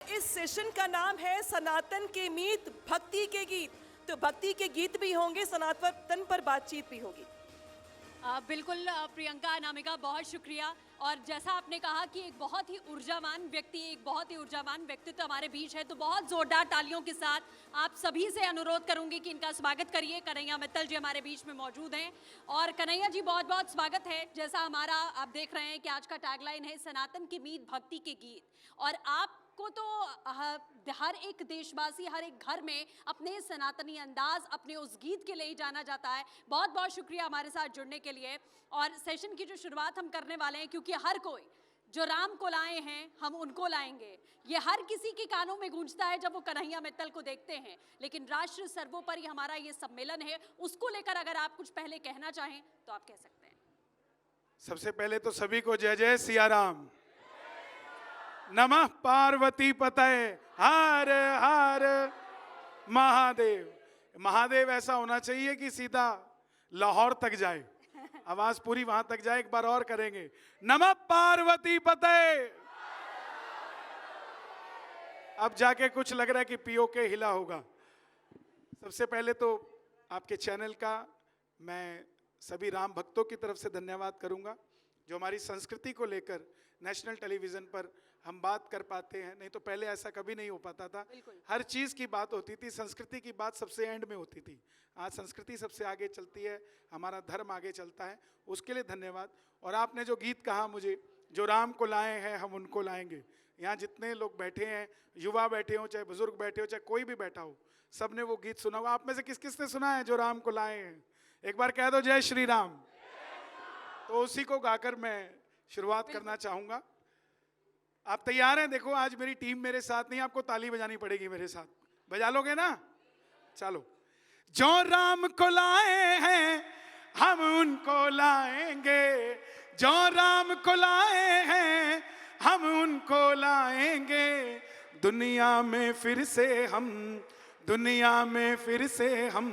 इस सेशन का नाम है सनातन के मीत भक्ति के गीत। तो भक्ति के गीत भी होंगे, सनातन पर बातचीत भी होगी। बिल्कुल प्रियंका, अनामिका, बहुत शुक्रिया। और जैसा आपने कहा कि एक बहुत ही ऊर्जावान व्यक्ति, एक बहुत ही ऊर्जावान व्यक्तित्व हमारे बीच है, तो बहुत जोरदार तालियों के साथ आप सभी से अनुरोध करूंगी कि इनका स्वागत करिए। कन्हैया मित्तल जी हमारे बीच में मौजूद हैं। और कन्हैया जी, बहुत बहुत स्वागत है। जैसा हमारा आप देख रहे हैं कि आज का टैगलाइन है सनातन की मीत भक्ति के गीत, और आपको तो हर एक देशवासी, हर एक घर में अपने सनातनी अंदाज, अपने उस गीत के लिए ही जाना जाता है। बहुत बहुत शुक्रिया हमारे साथ जुड़ने के लिए। और सेशन की जो शुरुआत हम करने वाले हैं, क्योंकि हर कोई जो राम को लाए हैं हम उनको लाएंगे, ये हर किसी के कानों में गूंजता है जब वो कन्हैया मित्तल को देखते हैं। लेकिन राष्ट्र सर्वोपरि हमारा ये सम्मेलन है, उसको लेकर अगर आप कुछ पहले कहना चाहें तो आप कह सकते हैं। सबसे पहले तो सभी को जय जय सिया राम। नमः पार्वती पतये हर हर महादेव। महादेव ऐसा होना चाहिए कि सीधा लाहौर तक जाए, आवाज पूरी वहां तक जाए। एक बार और करेंगे, नमः पार्वती पतये। अब जाके कुछ लग रहा है कि पीओके हिला होगा। सबसे पहले तो आपके चैनल का मैं सभी राम भक्तों की तरफ से धन्यवाद करूंगा, जो हमारी संस्कृति को लेकर नेशनल टेलीविजन पर हम बात कर पाते हैं। नहीं तो पहले ऐसा कभी नहीं हो पाता था। हर चीज की बात होती थी, संस्कृति की बात सबसे एंड में होती थी। आज संस्कृति सबसे आगे चलती है, हमारा धर्म आगे चलता है, उसके लिए धन्यवाद। और आपने जो गीत कहा मुझे, जो राम को लाए हैं हम उनको लाएंगे, यहाँ जितने लोग बैठे हैं, युवा बैठे हो, चाहे बुजुर्ग बैठे हो, चाहे कोई भी बैठा हो, सबने वो गीत सुना हुआ। आप में से किस किस ने सुना है जो राम को लाए हैं? एक बार कह दो जय श्री राम। तो उसी को गाकर मैं शुरुआत करना चाहूंगा। आप तैयार हैं? देखो आज मेरी टीम मेरे साथ नहीं, आपको ताली बजानी पड़ेगी मेरे साथ। बजा लोगे ना? चलो। जो राम को लाए हैं हम उनको लाएंगे, जो राम को लाए हैं हम उनको लाएंगे। दुनिया में फिर से हम, दुनिया में फिर से हम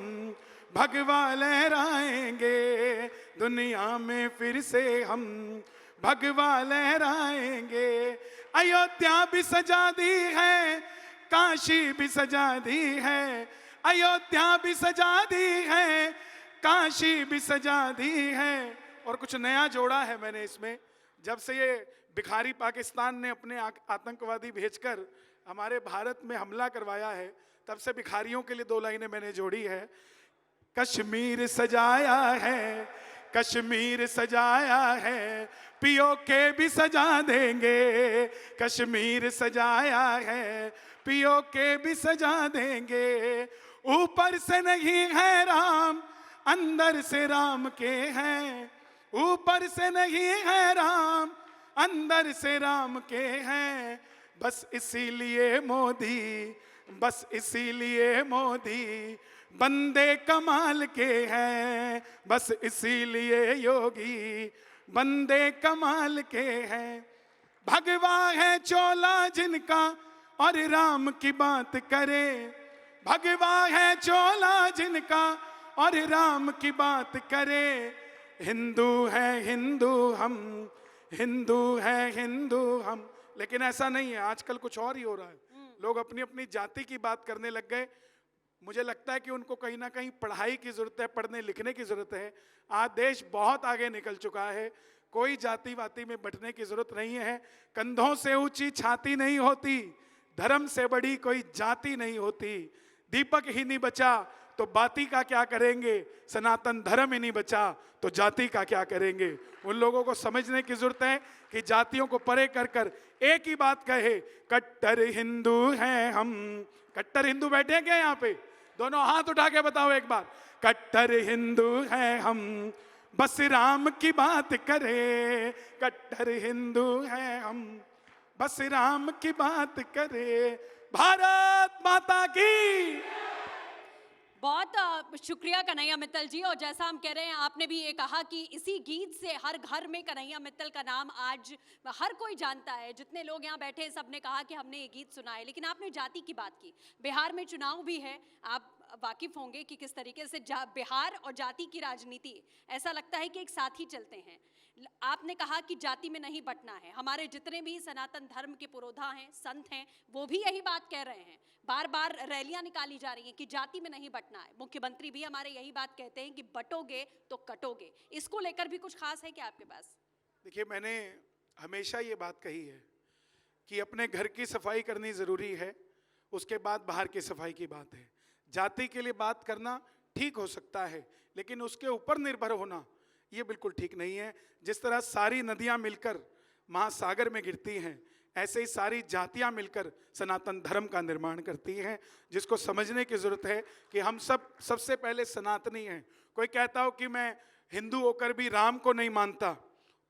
भगवा लहराएंगे, दुनिया में फिर से हम भगवा लहराएंगे। अयोध्या भी सजा दी है, काशी भी सजा दी है, अयोध्या भी सजा दी है, काशी भी सजा दी है। और कुछ नया जोड़ा है मैंने इसमें। जब से ये भिखारी पाकिस्तान ने अपने आतंकवादी भेजकर हमारे भारत में हमला करवाया है, तब से भिखारियों के लिए दो लाइनें मैंने जोड़ी है। कश्मीर सजाया है, कश्मीर सजाया है, पीओके भी सजा देंगे। कश्मीर सजाया है, पीओके भी सजा देंगे। ऊपर से नहीं है राम, अंदर से राम के हैं। ऊपर से नहीं है राम, अंदर से राम के हैं। बस इसीलिए मोदी, बस इसीलिए मोदी बंदे कमाल के हैं। बस इसीलिए योगी बंदे कमाल के हैं। भगवा है चोला जिनका और राम की बात करे, भगवा है चोला जिनका और राम की बात करे। हिंदू है हिंदू हम, हिंदू है हिंदू हम। लेकिन ऐसा नहीं है, आजकल कुछ और ही हो रहा है। लोग अपनी अपनी जाति की बात करने लग गए। मुझे लगता है कि उनको कहीं ना कहीं पढ़ाई की जरूरत है, पढ़ने लिखने की जरूरत है। आज देश बहुत आगे निकल चुका है, कोई जाति वाती में बंटने की जरूरत नहीं है। कंधों से ऊंची छाती नहीं होती, धर्म से बड़ी कोई जाति नहीं होती। दीपक ही नहीं बचा तो बाती का क्या करेंगे, सनातन धर्म ही नहीं बचा तो जाति का क्या करेंगे। उन लोगों को समझने की जरूरत है कि जातियों को परे कर कर एक ही बात कहे, कट्टर हिंदू हैं हम। कट्टर हिंदू बैठे हैं क्या यहाँ पे? दोनों हाथ उठा के बताओ एक बार। कट्टर हिंदू हैं हम, बस राम की बात करे। कट्टर हिंदू हैं हम, बस राम की बात करे। भारत माता की। बहुत शुक्रिया कन्हैया मित्तल जी। और जैसा हम कह रहे हैं, आपने भी ये कहा कि इसी गीत से हर घर में कन्हैया मित्तल का नाम आज हर कोई जानता है। जितने लोग यहाँ बैठे सब ने कहा कि हमने ये गीत सुना है। लेकिन आपने जाति की बात की, बिहार में चुनाव भी है, आप वाकिफ होंगे कि किस तरीके से बिहार और जाति की राजनीति ऐसा लगता है कि एक साथ ही चलते हैं। आपने कहा कि जाति में नहीं बंटना है। हमारे जितने भी सनातन धर्म के पुरोधा हैं, संत हैं, वो भी यही बात कह रहे हैं। बार बार रैलियां निकाली जा रही हैं कि जाति में नहीं बंटना है। मुख्यमंत्री भी हमारे यही बात कहते हैं कि बटोगे तो कटोगे। इसको लेकर भी कुछ खास है क्या आपके पास? देखिए, मैंने हमेशा ये बात कही है कि अपने घर की सफाई करनी ज़रूरी है, उसके बाद बाहर की सफाई की बात है। जाति के लिए बात करना ठीक हो सकता है, लेकिन उसके ऊपर निर्भर होना ये बिल्कुल ठीक नहीं है। जिस तरह सारी नदियां मिलकर महासागर में गिरती हैं, ऐसे ही सारी जातियां मिलकर सनातन धर्म का निर्माण करती हैं, जिसको समझने की ज़रूरत है कि हम सबसे पहले सनातनी हैं। कोई कहता हो कि मैं हिंदू होकर भी राम को नहीं मानता,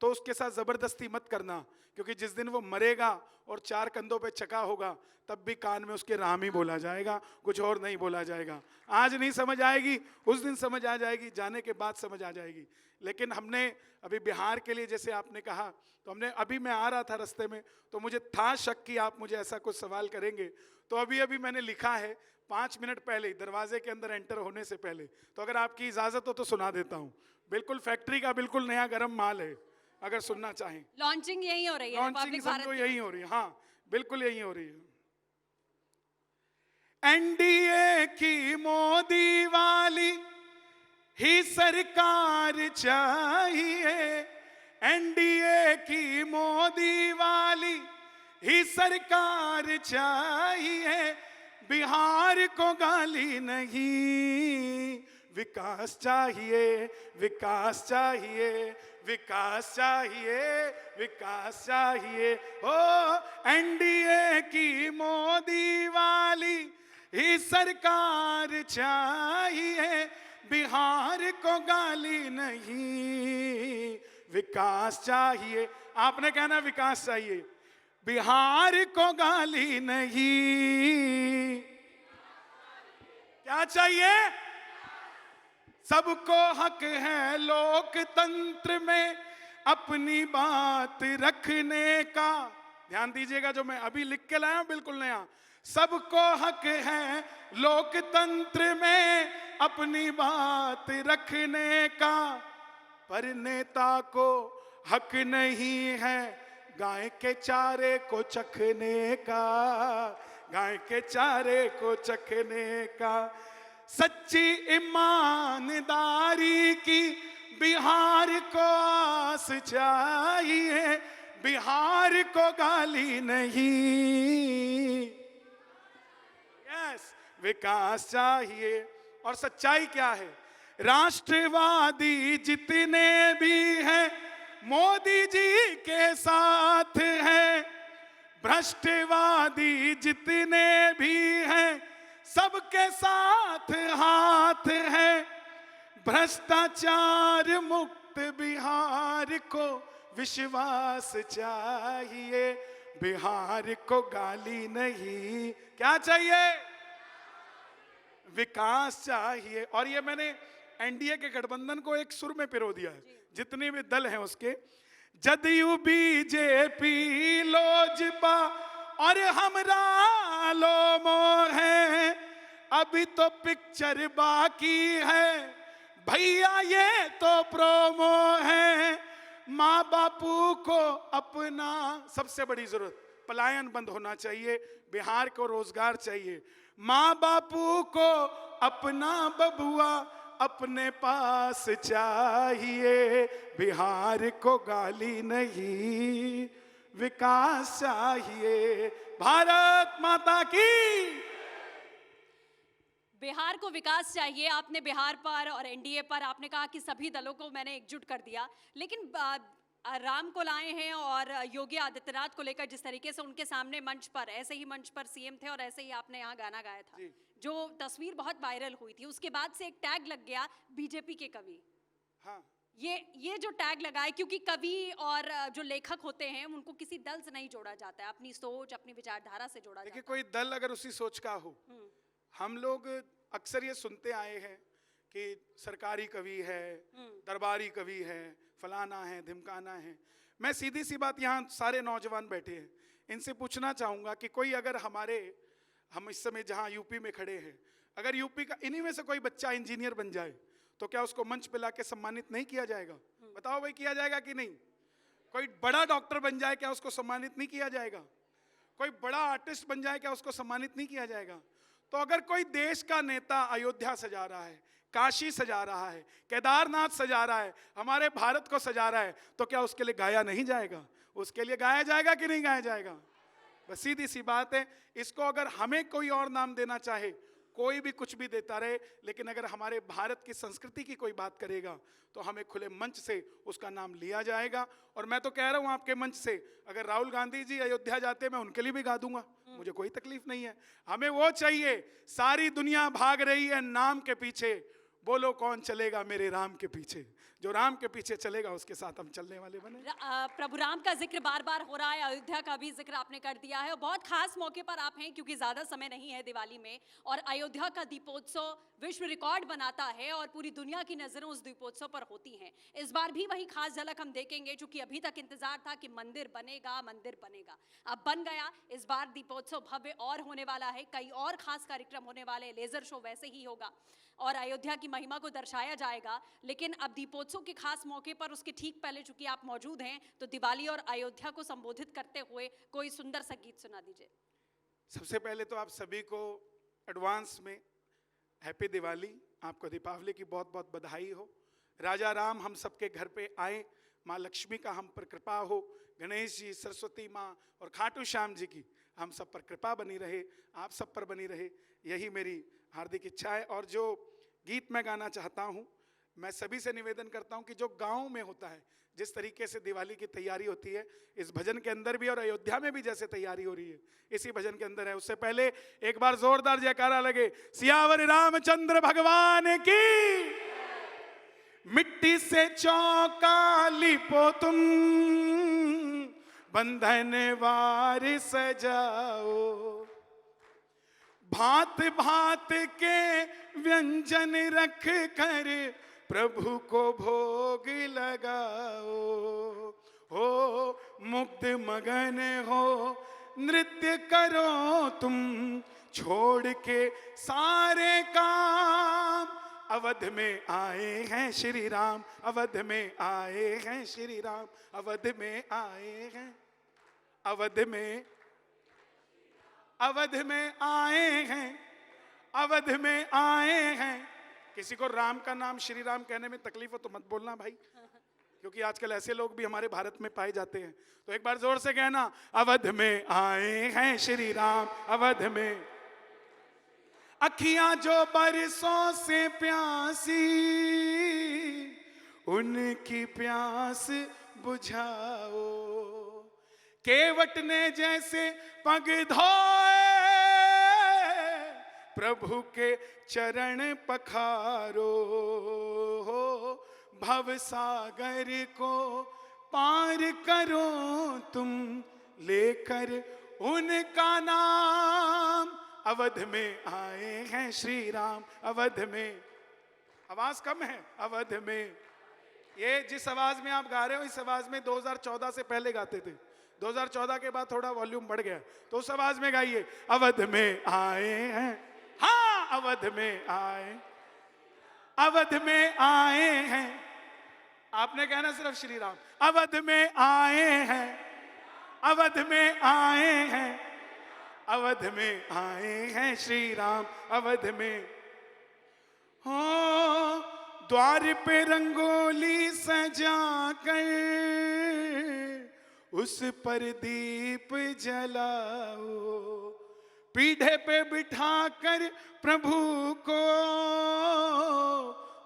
तो उसके साथ ज़बरदस्ती मत करना, क्योंकि जिस दिन वो मरेगा और 4 कंधों पे चका होगा, तब भी कान में उसके राम ही बोला जाएगा, कुछ और नहीं बोला जाएगा। आज नहीं समझ आएगी, उस दिन समझ आ जाएगी, जाने के बाद समझ आ जाएगी। लेकिन हमने अभी बिहार के लिए, जैसे आपने कहा, तो हमने अभी मैं आ रहा था रास्ते में, तो मुझे था शक कि आप मुझे ऐसा कुछ सवाल करेंगे, तो अभी मैंने लिखा है 5 मिनट पहले ही, दरवाजे के अंदर एंटर होने से पहले। तो अगर आपकी इजाज़त हो तो सुना देता हूँ। बिल्कुल फैक्ट्री का बिल्कुल नया गर्म माल है, अगर सुनना चाहें। लॉन्चिंग यही हो रही है, लॉन्चिंग समझो यही हो रही है। हाँ, बिल्कुल यही हो रही है। एनडीए की मोदी वाली ही सरकार चाहिए, एनडीए की मोदी वाली ही सरकार चाहिए। बिहार को गाली नहीं, विकास चाहिए, विकास चाहिए, विकास चाहिए, विकास चाहिए। ओ एनडीए की मोदी वाली ही सरकार चाहिए। बिहार को गाली नहीं, विकास चाहिए। आपने कहना विकास चाहिए, बिहार को गाली नहीं। क्या चाहिए? सबको हक है लोकतंत्र में अपनी बात रखने का। ध्यान दीजिएगा, जो मैं अभी लिख के लाया हूं बिल्कुल नया। सबको हक है लोकतंत्र में अपनी बात रखने का, पर नेता को हक नहीं है गाय के चारे को चखने का, गाय के चारे को चखने का। सच्ची ईमानदारी की बिहार को आस चाहिए, बिहार को गाली नहीं। यस, विकास चाहिए। और सच्चाई क्या है? राष्ट्रवादी जितने भी हैं मोदी जी के साथ हैं, भ्रष्टवादी जितने भी हैं सबके साथ हाथ है। भ्रष्टाचार मुक्त बिहार को विश्वास चाहिए, बिहार को गाली नहीं। क्या चाहिए? विकास चाहिए। और ये मैंने एनडीए के गठबंधन को एक सुर में पिरो दिया है, जितने भी दल हैं उसके। जदयू, बीजेपी, लोजपा और हमरा लोमो है, अभी तो पिक्चर बाकी है भैया, ये तो प्रोमो है। माँ बापू को अपना, सबसे बड़ी जरूरत पलायन बंद होना चाहिए, बिहार को रोजगार चाहिए। माँ बापू को अपना बबुआ अपने पास चाहिए, बिहार को गाली नहीं, विकास चाहिए। भारत माता की। बिहार को विकास चाहिए। आपने बिहार पर और एनडीए पर आपने कहा कि सभी दलों को मैंने एकजुट कर दिया, लेकिन राम को लाए हैं और योगी आदित्यनाथ को लेकर जिस तरीके से उनके सामने मंच पर, ऐसे ही मंच पर सीएम थे और ऐसे ही आपने यहाँ गाना गाया था, जो तस्वीर बहुत वायरल हुई थी, उसके बाद से एक टैग लग गया बीजेपी के कवि। हाँ, ये जो टैग लगा है, क्योंकि कवि और जो लेखक होते हैं उनको किसी दल से नहीं जोड़ा जाता है, अपनी सोच अपनी विचारधारा से जोड़ा जाता है। कोई दल अगर उसी सोच का हो, हम लोग अक्सर ये सुनते आए हैं कि सरकारी कवि है, दरबारी कवि है, फलाना है, धिमकाना है। मैं सीधी सी बात, यहाँ सारे नौजवान बैठे हैं, इनसे पूछना चाहूँगा कि कोई अगर हम इस समय जहाँ यूपी में खड़े हैं, अगर यूपी का इन्हीं में से कोई बच्चा इंजीनियर बन जाए, तो क्या उसको मंच पे लाके सम्मानित नहीं किया जाएगा? बताओ भाई, किया जाएगा कि नहीं? कोई बड़ा डॉक्टर बन जाए क्या उसको सम्मानित नहीं किया जाएगा? कोई बड़ा आर्टिस्ट बन जाए क्या उसको सम्मानित नहीं किया जाएगा? तो अगर कोई देश का नेता अयोध्या सजा रहा है, काशी सजा रहा है, केदारनाथ सजा रहा है, हमारे भारत को सजा रहा है, तो क्या उसके लिए गाया नहीं जाएगा? उसके लिए गाया जाएगा कि नहीं गाया जाएगा? बस सीधी सी बात है। इसको अगर हमें कोई और नाम देना चाहे, कोई भी कुछ भी देता रहे, लेकिन अगर हमारे भारत की संस्कृति की कोई बात करेगा तो हमें खुले मंच से उसका नाम लिया जाएगा। और मैं तो कह रहा हूं आपके मंच से, अगर राहुल गांधी जी अयोध्या जाते मैं उनके लिए भी गा दूंगा, मुझे कोई तकलीफ नहीं है। हमें वो चाहिए, सारी दुनिया भाग रही है नाम के पीछे, बोलो कौन चलेगा मेरे राम के पीछे? जो राम के पीछे चलेगा उसके साथ हम चलने वाले बने। प्रभु राम का जिक्र बार बार हो रहा है, अयोध्या का भी जिक्र आपने कर दिया है और बहुत खास मौके पर आप हैं क्योंकि ज्यादा समय नहीं है दिवाली में, और अयोध्या का दीपोत्सव विश्व रिकॉर्ड बनाता है और पूरी दुनिया की नजरें उस दीपोत्सव पर होती हैं। इस बार भी वही खास झलक हम देखेंगे, चूंकि अभी तक इंतजार था कि मंदिर बनेगा मंदिर बनेगा, अब बन गया। इस बार दीपोत्सव भव्य और होने वाला है, कई और खास कार्यक्रम होने वाले हैं, लेजर शो वैसे ही होगा और अयोध्या की महिमा को दर्शाया जाएगा। लेकिन अब दीपोत्सव के खास मौके पर उसके ठीक पहले चूंकि आप मौजूद हैं, तो दिवाली और अयोध्या को संबोधित करते हुए कोई सुंदर सा गीत सुना दीजिए। सबसे पहले तो आप सभी को एडवांस में हैप्पी दिवाली, आपको दीपावली की बहुत बहुत बधाई हो। राजा राम हम सबके घर पे आए, माँ लक्ष्मी का हम पर कृपा हो, गणेश जी, सरस्वती माँ और खाटू श्याम जी की हम सब पर कृपा बनी रहे, आप सब पर बनी रहे, यही मेरी हार्दिक इच्छा है। और जो गीत मैं गाना चाहता हूँ, मैं सभी से निवेदन करता हूँ कि जो गांव में होता है, जिस तरीके से दिवाली की तैयारी होती है, इस भजन के अंदर भी और अयोध्या में भी जैसे तैयारी हो रही है, इसी भजन के अंदर है। उससे पहले एक बार जोरदार जयकारा लगे, सियावर रामचंद्र भगवान की। मिट्टी से चौका लिपो तुम, बंधन वार सजाओ, भांत भांत के व्यंजन रख कर प्रभु को भोग लगाओ। हो मुग्ध मगन हो नृत्य करो तुम, छोड़ के सारे काम, अवध में आए हैं श्री राम, अवध में आए हैं श्री राम, अवध में आए हैं, अवध में, अवध में आए हैं, अवध में आए हैं। किसी को राम का नाम श्री राम कहने में तकलीफ हो तो मत बोलना भाई, क्योंकि आजकल ऐसे लोग भी हमारे भारत में पाए जाते हैं। तो एक बार जोर से कहना, अवध में आए हैं श्री राम, अवध में। अखियां जो बरसों से प्यासी, उनकी प्यास बुझाओ, केवट ने जैसे पग धोए, प्रभु के चरण पखारो। भव सागर को पार करो तुम, लेकर उनका नाम, अवध में आए हैं श्री राम, अवध में। आवाज कम है, अवध में। ये जिस आवाज में आप गा रहे हो, इस आवाज में 2014 से पहले गाते थे, 2014 के बाद थोड़ा वॉल्यूम बढ़ गया, तो उस आवाज में गाइए, अवध में आए हैं, हाँ अवध में आए, अवध में आए हैं। आपने कहना सिर्फ श्री राम, अवध में आए हैं, अवध में आए हैं, अवध में आए हैं श्री राम, अवध में। हो द्वार पे रंगोली सजा कर, उस पर दीप जलाओ, पीढ़े पे बिठाकर प्रभु को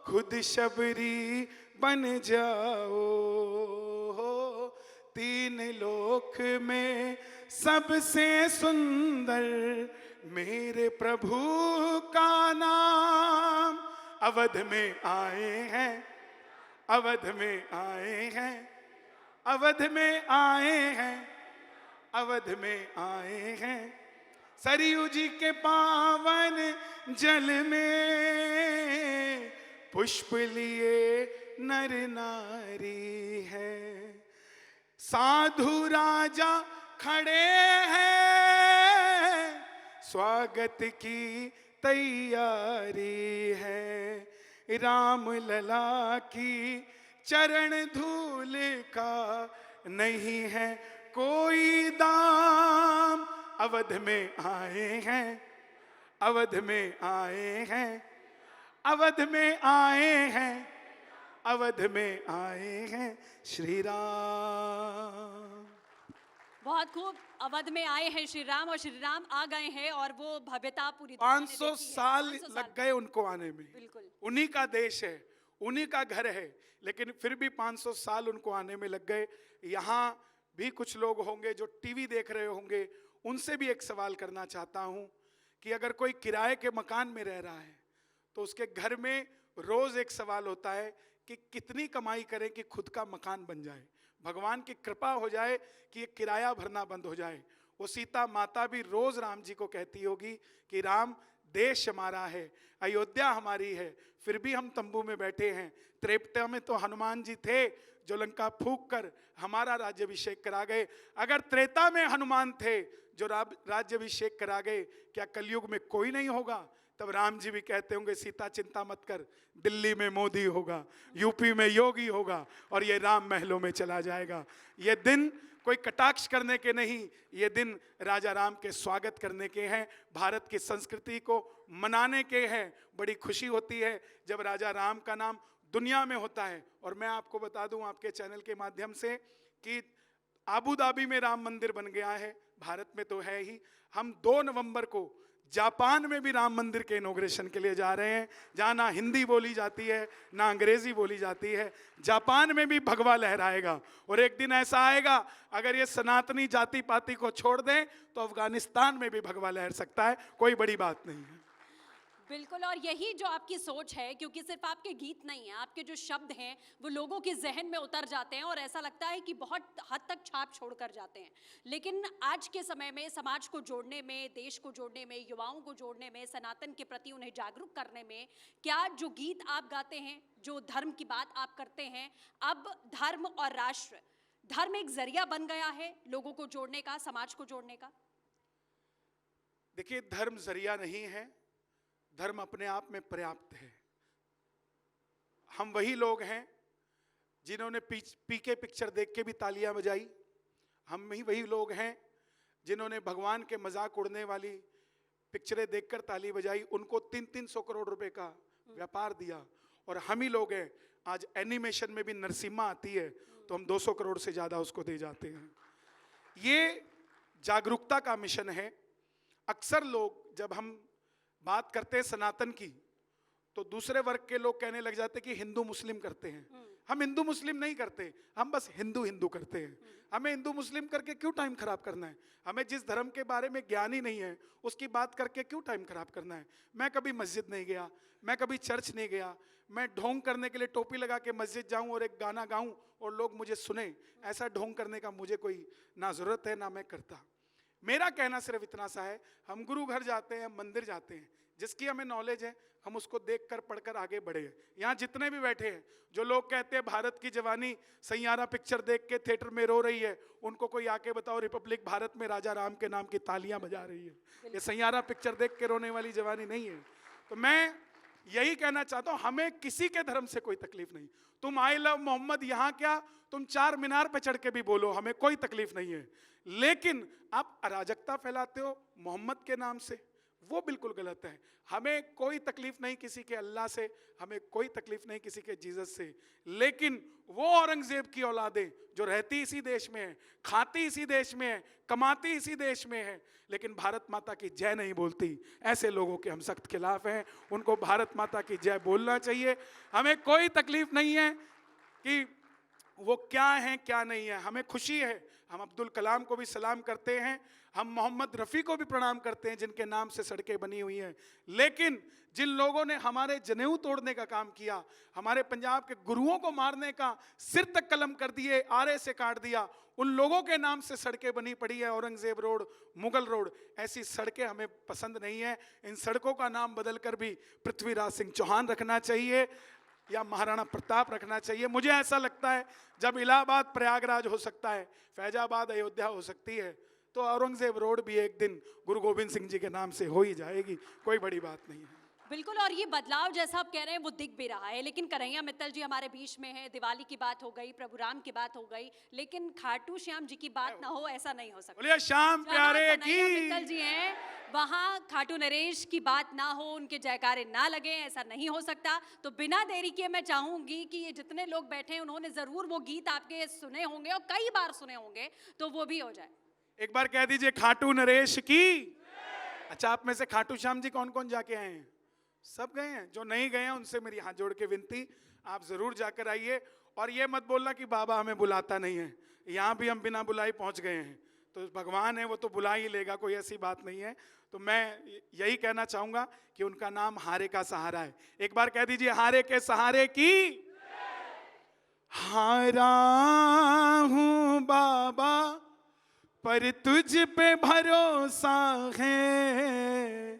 खुद शबरी बन जाओ। तीन लोक में सबसे सुंदर मेरे प्रभु का नाम, अवध में आए हैं, अवध में आए हैं, अवध में आए हैं, अवध में आए हैं। सरयू जी के पावन जल में पुष्प लिए नर नारी है, साधु राजा खड़े हैं, स्वागत की तैयारी है। राम लला की चरण धूल का नहीं है कोई दाम। अवध में आए हैं, अवध में आए हैं, अवध में आए हैं, अवध में आए हैं श्री राम। बहुत खूब। अवध में आए हैं श्री राम और श्री राम आ गए हैं और वो भव्यता पूरी दुनिया ने 500 देखी है। साल 500 लग गए उनको आने में। बिल्कुल। उन्हीं का देश है, उन्हीं का घर है, लेकिन फिर भी 500 साल उनको आने में लग गए। यहाँ भी कुछ लोग होंगे जो टीवी देख रहे होंगे, उनसे भी एक सवाल करना चाहता हूं कि अगर कोई किराए के मकान में रह रहा है तो उसके घर में रोज एक सवाल होता है कि कितनी कमाई करें कि खुद का मकान बन जाए, भगवान की कृपा हो जाए कि ये किराया भरना बंद हो जाए। वो सीता माता भी रोज राम जी को कहती होगी कि राम, देश हमारा है, अयोध्या हमारी है, फिर भी हम तंबू में बैठे हैं। त्रेपता में तो हनुमान जी थे जो लंका फूंक कर हमारा राज्याभिषेक करा गए। अगर त्रेता में हनुमान थे जो राज्याभिषेक करा गए, क्या कलयुग में कोई नहीं होगा? तब राम जी भी कहते होंगे, सीता चिंता मत कर, दिल्ली में मोदी होगा, यूपी में योगी होगा और ये राम महलों में चला जाएगा। ये दिन कोई कटाक्ष करने के नहीं, ये दिन राजा राम के स्वागत करने के हैं, भारत की संस्कृति को मनाने के हैं। बड़ी खुशी होती है जब राजा राम का नाम दुनिया में होता है। और मैं आपको बता दूं आपके चैनल के माध्यम से कि आबू धाबी में राम मंदिर बन गया है, भारत में तो है ही। हम 2 नवंबर को जापान में भी राम मंदिर के इनॉग्रेशन के लिए जा रहे हैं, जहाँ ना हिंदी बोली जाती है ना अंग्रेजी बोली जाती है। जापान में भी भगवा लहराएगा और एक दिन ऐसा आएगा, अगर ये सनातनी जाति पाति को छोड़ दें तो अफगानिस्तान में भी भगवा लहर सकता है, कोई बड़ी बात नहीं है। बिल्कुल। और यही जो आपकी सोच है, क्योंकि सिर्फ आपके गीत नहीं है, आपके जो शब्द हैं वो लोगों के जहन में उतर जाते हैं और ऐसा लगता है कि बहुत हद तक छाप छोड़ कर जाते हैं। लेकिन आज के समय में समाज को जोड़ने में, देश को जोड़ने में, युवाओं को जोड़ने में, सनातन के प्रति उन्हें जागरूक करने में, क्या जो गीत आप गाते हैं, जो धर्म की बात आप करते हैं, अब धर्म और राष्ट्र, धर्म एक जरिया बन गया है लोगों को जोड़ने का, समाज को जोड़ने का? देखिए, धर्म जरिया नहीं है, धर्म अपने आप में पर्याप्त है। हम वही लोग हैं जिन्होंने पीके पिक्चर देख के भी तालियां बजाई, हम ही वही लोग हैं जिन्होंने भगवान के मजाक उड़ने वाली पिक्चरें देखकर ताली बजाई, उनको 300-300 करोड़ रुपए का व्यापार दिया। और हम ही लोग हैं आज एनिमेशन में भी नरसिम्हा आती है तो हम 200 करोड़ से ज्यादा उसको दे जाते हैं। ये जागरूकता का मिशन है। अक्सर लोग जब हम बात करते हैं सनातन की तो दूसरे वर्ग के लोग कहने लग जाते कि हिंदू मुस्लिम करते हैं। हम हिंदू मुस्लिम नहीं करते, हम बस हिंदू हिंदू करते हैं। हमें हिंदू मुस्लिम करके क्यों टाइम खराब करना है? हमें जिस धर्म के बारे में ज्ञान ही नहीं है उसकी बात करके क्यों टाइम खराब करना है? मैं कभी मस्जिद नहीं गया, मैं कभी चर्च नहीं गया, मैं ढोंग करने के लिए टोपी लगा के मस्जिद जाऊं और एक गाना गाऊं और लोग मुझे सुने, ऐसा ढोंग करने का मुझे कोई ना जरूरत है ना मैं करता। मेरा कहना सिर्फ इतना सा है, हम गुरु घर जाते हैं, मंदिर जाते हैं, जिसकी हमें नॉलेज है हम उसको देखकर पढ़कर आगे बढ़े। यहाँ जितने भी बैठे हैं जो लोग कहते हैं भारत की जवानी सैयारा पिक्चर देख के थिएटर में रो रही है, उनको कोई आके बताओ रिपब्लिक भारत में राजा राम के नाम की तालियां बजा रही है। ये सैयारा पिक्चर देख के रोने वाली जवानी नहीं है। तो मैं यही कहना चाहता हूं, हमें किसी के धर्म से कोई तकलीफ नहीं। तुम आई लव मोहम्मद यहाँ क्या, तुम 4 मीनार पे चढ़ के भी बोलो, हमें कोई तकलीफ नहीं है। लेकिन आप अराजकता फैलाते हो मोहम्मद के नाम से, वो बिल्कुल गलत है। हमें कोई तकलीफ नहीं किसी के अल्लाह से, हमें कोई तकलीफ नहीं किसी के जीसस से। लेकिन वो औरंगजेब की औलादें जो रहती इसी देश में है, खाती इसी देश में है, कमाती इसी देश में है, लेकिन भारत माता की जय नहीं बोलती, ऐसे लोगों के हम सख्त खिलाफ हैं। उनको भारत माता की जय बोलना चाहिए। हमें कोई तकलीफ नहीं है कि वो क्या है क्या नहीं है, हमें खुशी है। हम अब्दुल कलाम को भी सलाम करते हैं, हम मोहम्मद रफ़ी को भी प्रणाम करते हैं जिनके नाम से सड़कें बनी हुई हैं। लेकिन जिन लोगों ने हमारे जनेऊ तोड़ने का काम किया, हमारे पंजाब के गुरुओं को मारने का, सिर तक कलम कर दिए, आरे से काट दिया, उन लोगों के नाम से सड़कें बनी पड़ी है, औरंगजेब रोड, मुगल रोड। ऐसी सड़कें हमें पसंद नहीं है। इन सड़कों का नाम बदलकर भी पृथ्वीराज सिंह चौहान रखना चाहिए या महाराणा प्रताप रखना चाहिए। मुझे ऐसा लगता है जब इलाहाबाद प्रयागराज हो सकता है, फैजाबाद अयोध्या हो सकती है, तो औरंगजेब रोड भी एक दिन गुरु गोविंद सिंह जी के नाम से हो ही जाएगी, कोई बड़ी बात नहीं है। बिल्कुल, और ये बदलाव जैसा आप कह रहे हैं वो दिख भी रहा है, लेकिन कन्हैया मित्तल जी हमारे बीच में है, दिवाली की बात हो गई, प्रभु राम की बात हो गई, लेकिन खाटू श्याम जी की बात ना हो ऐसा नहीं हो सकता। बोलिए श्याम जहाँ प्यारे कन्हैया की। मित्तल जी हैं वहाँ खाटू नरेश की बात ना हो, उनके जयकारे ना लगे, ऐसा नहीं हो सकता। तो बिना देरी किए मैं चाहूंगी कि ये जितने लोग बैठे हैं उन्होंने जरूर वो गीत आपके सुने होंगे और कई बार सुने होंगे, तो वो भी हो जाए। एक बार कह दीजिए खाटू नरेश की। अच्छा, आप में से खाटू श्याम जी कौन कौन जाके आए हैं? सब गए हैं। जो नहीं गए हैं उनसे मेरी हाथ जोड़ के विनती, आप जरूर जाकर आइए। और ये मत बोलना कि बाबा हमें बुलाता नहीं है, यहाँ भी हम बिना बुलाए पहुंच गए हैं। तो भगवान है, वो तो बुला ही लेगा, कोई ऐसी बात नहीं है। तो मैं यही कहना चाहूंगा कि उनका नाम हारे का सहारा है। एक बार कह दीजिए हारे के सहारे की। हारा हूं बाबा पर तुझ पे भरोसा है,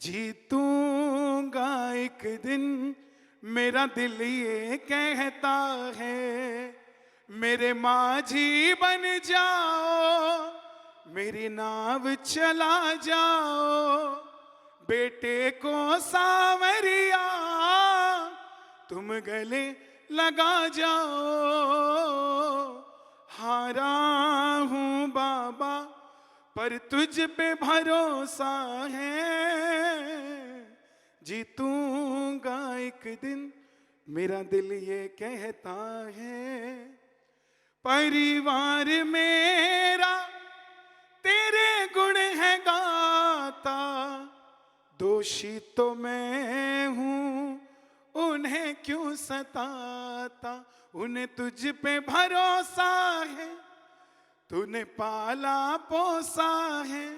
जीतूंगा एक दिन मेरा दिल ये कहता है। मेरे माझी बन जाओ, मेरी नाव चला जाओ, बेटे को सावरिया तुम गले लगा जाओ। हारा हूं बाबा पर तुझ पे भरोसा है, जीतूंगा एक दिन मेरा दिल ये कहता है। परिवार मेरा तेरे गुण है गाता, दोषी तो मैं हूं उन्हें क्यों सताता। उन्हें तुझ पे भरोसा है, तूने पाला पोसा है।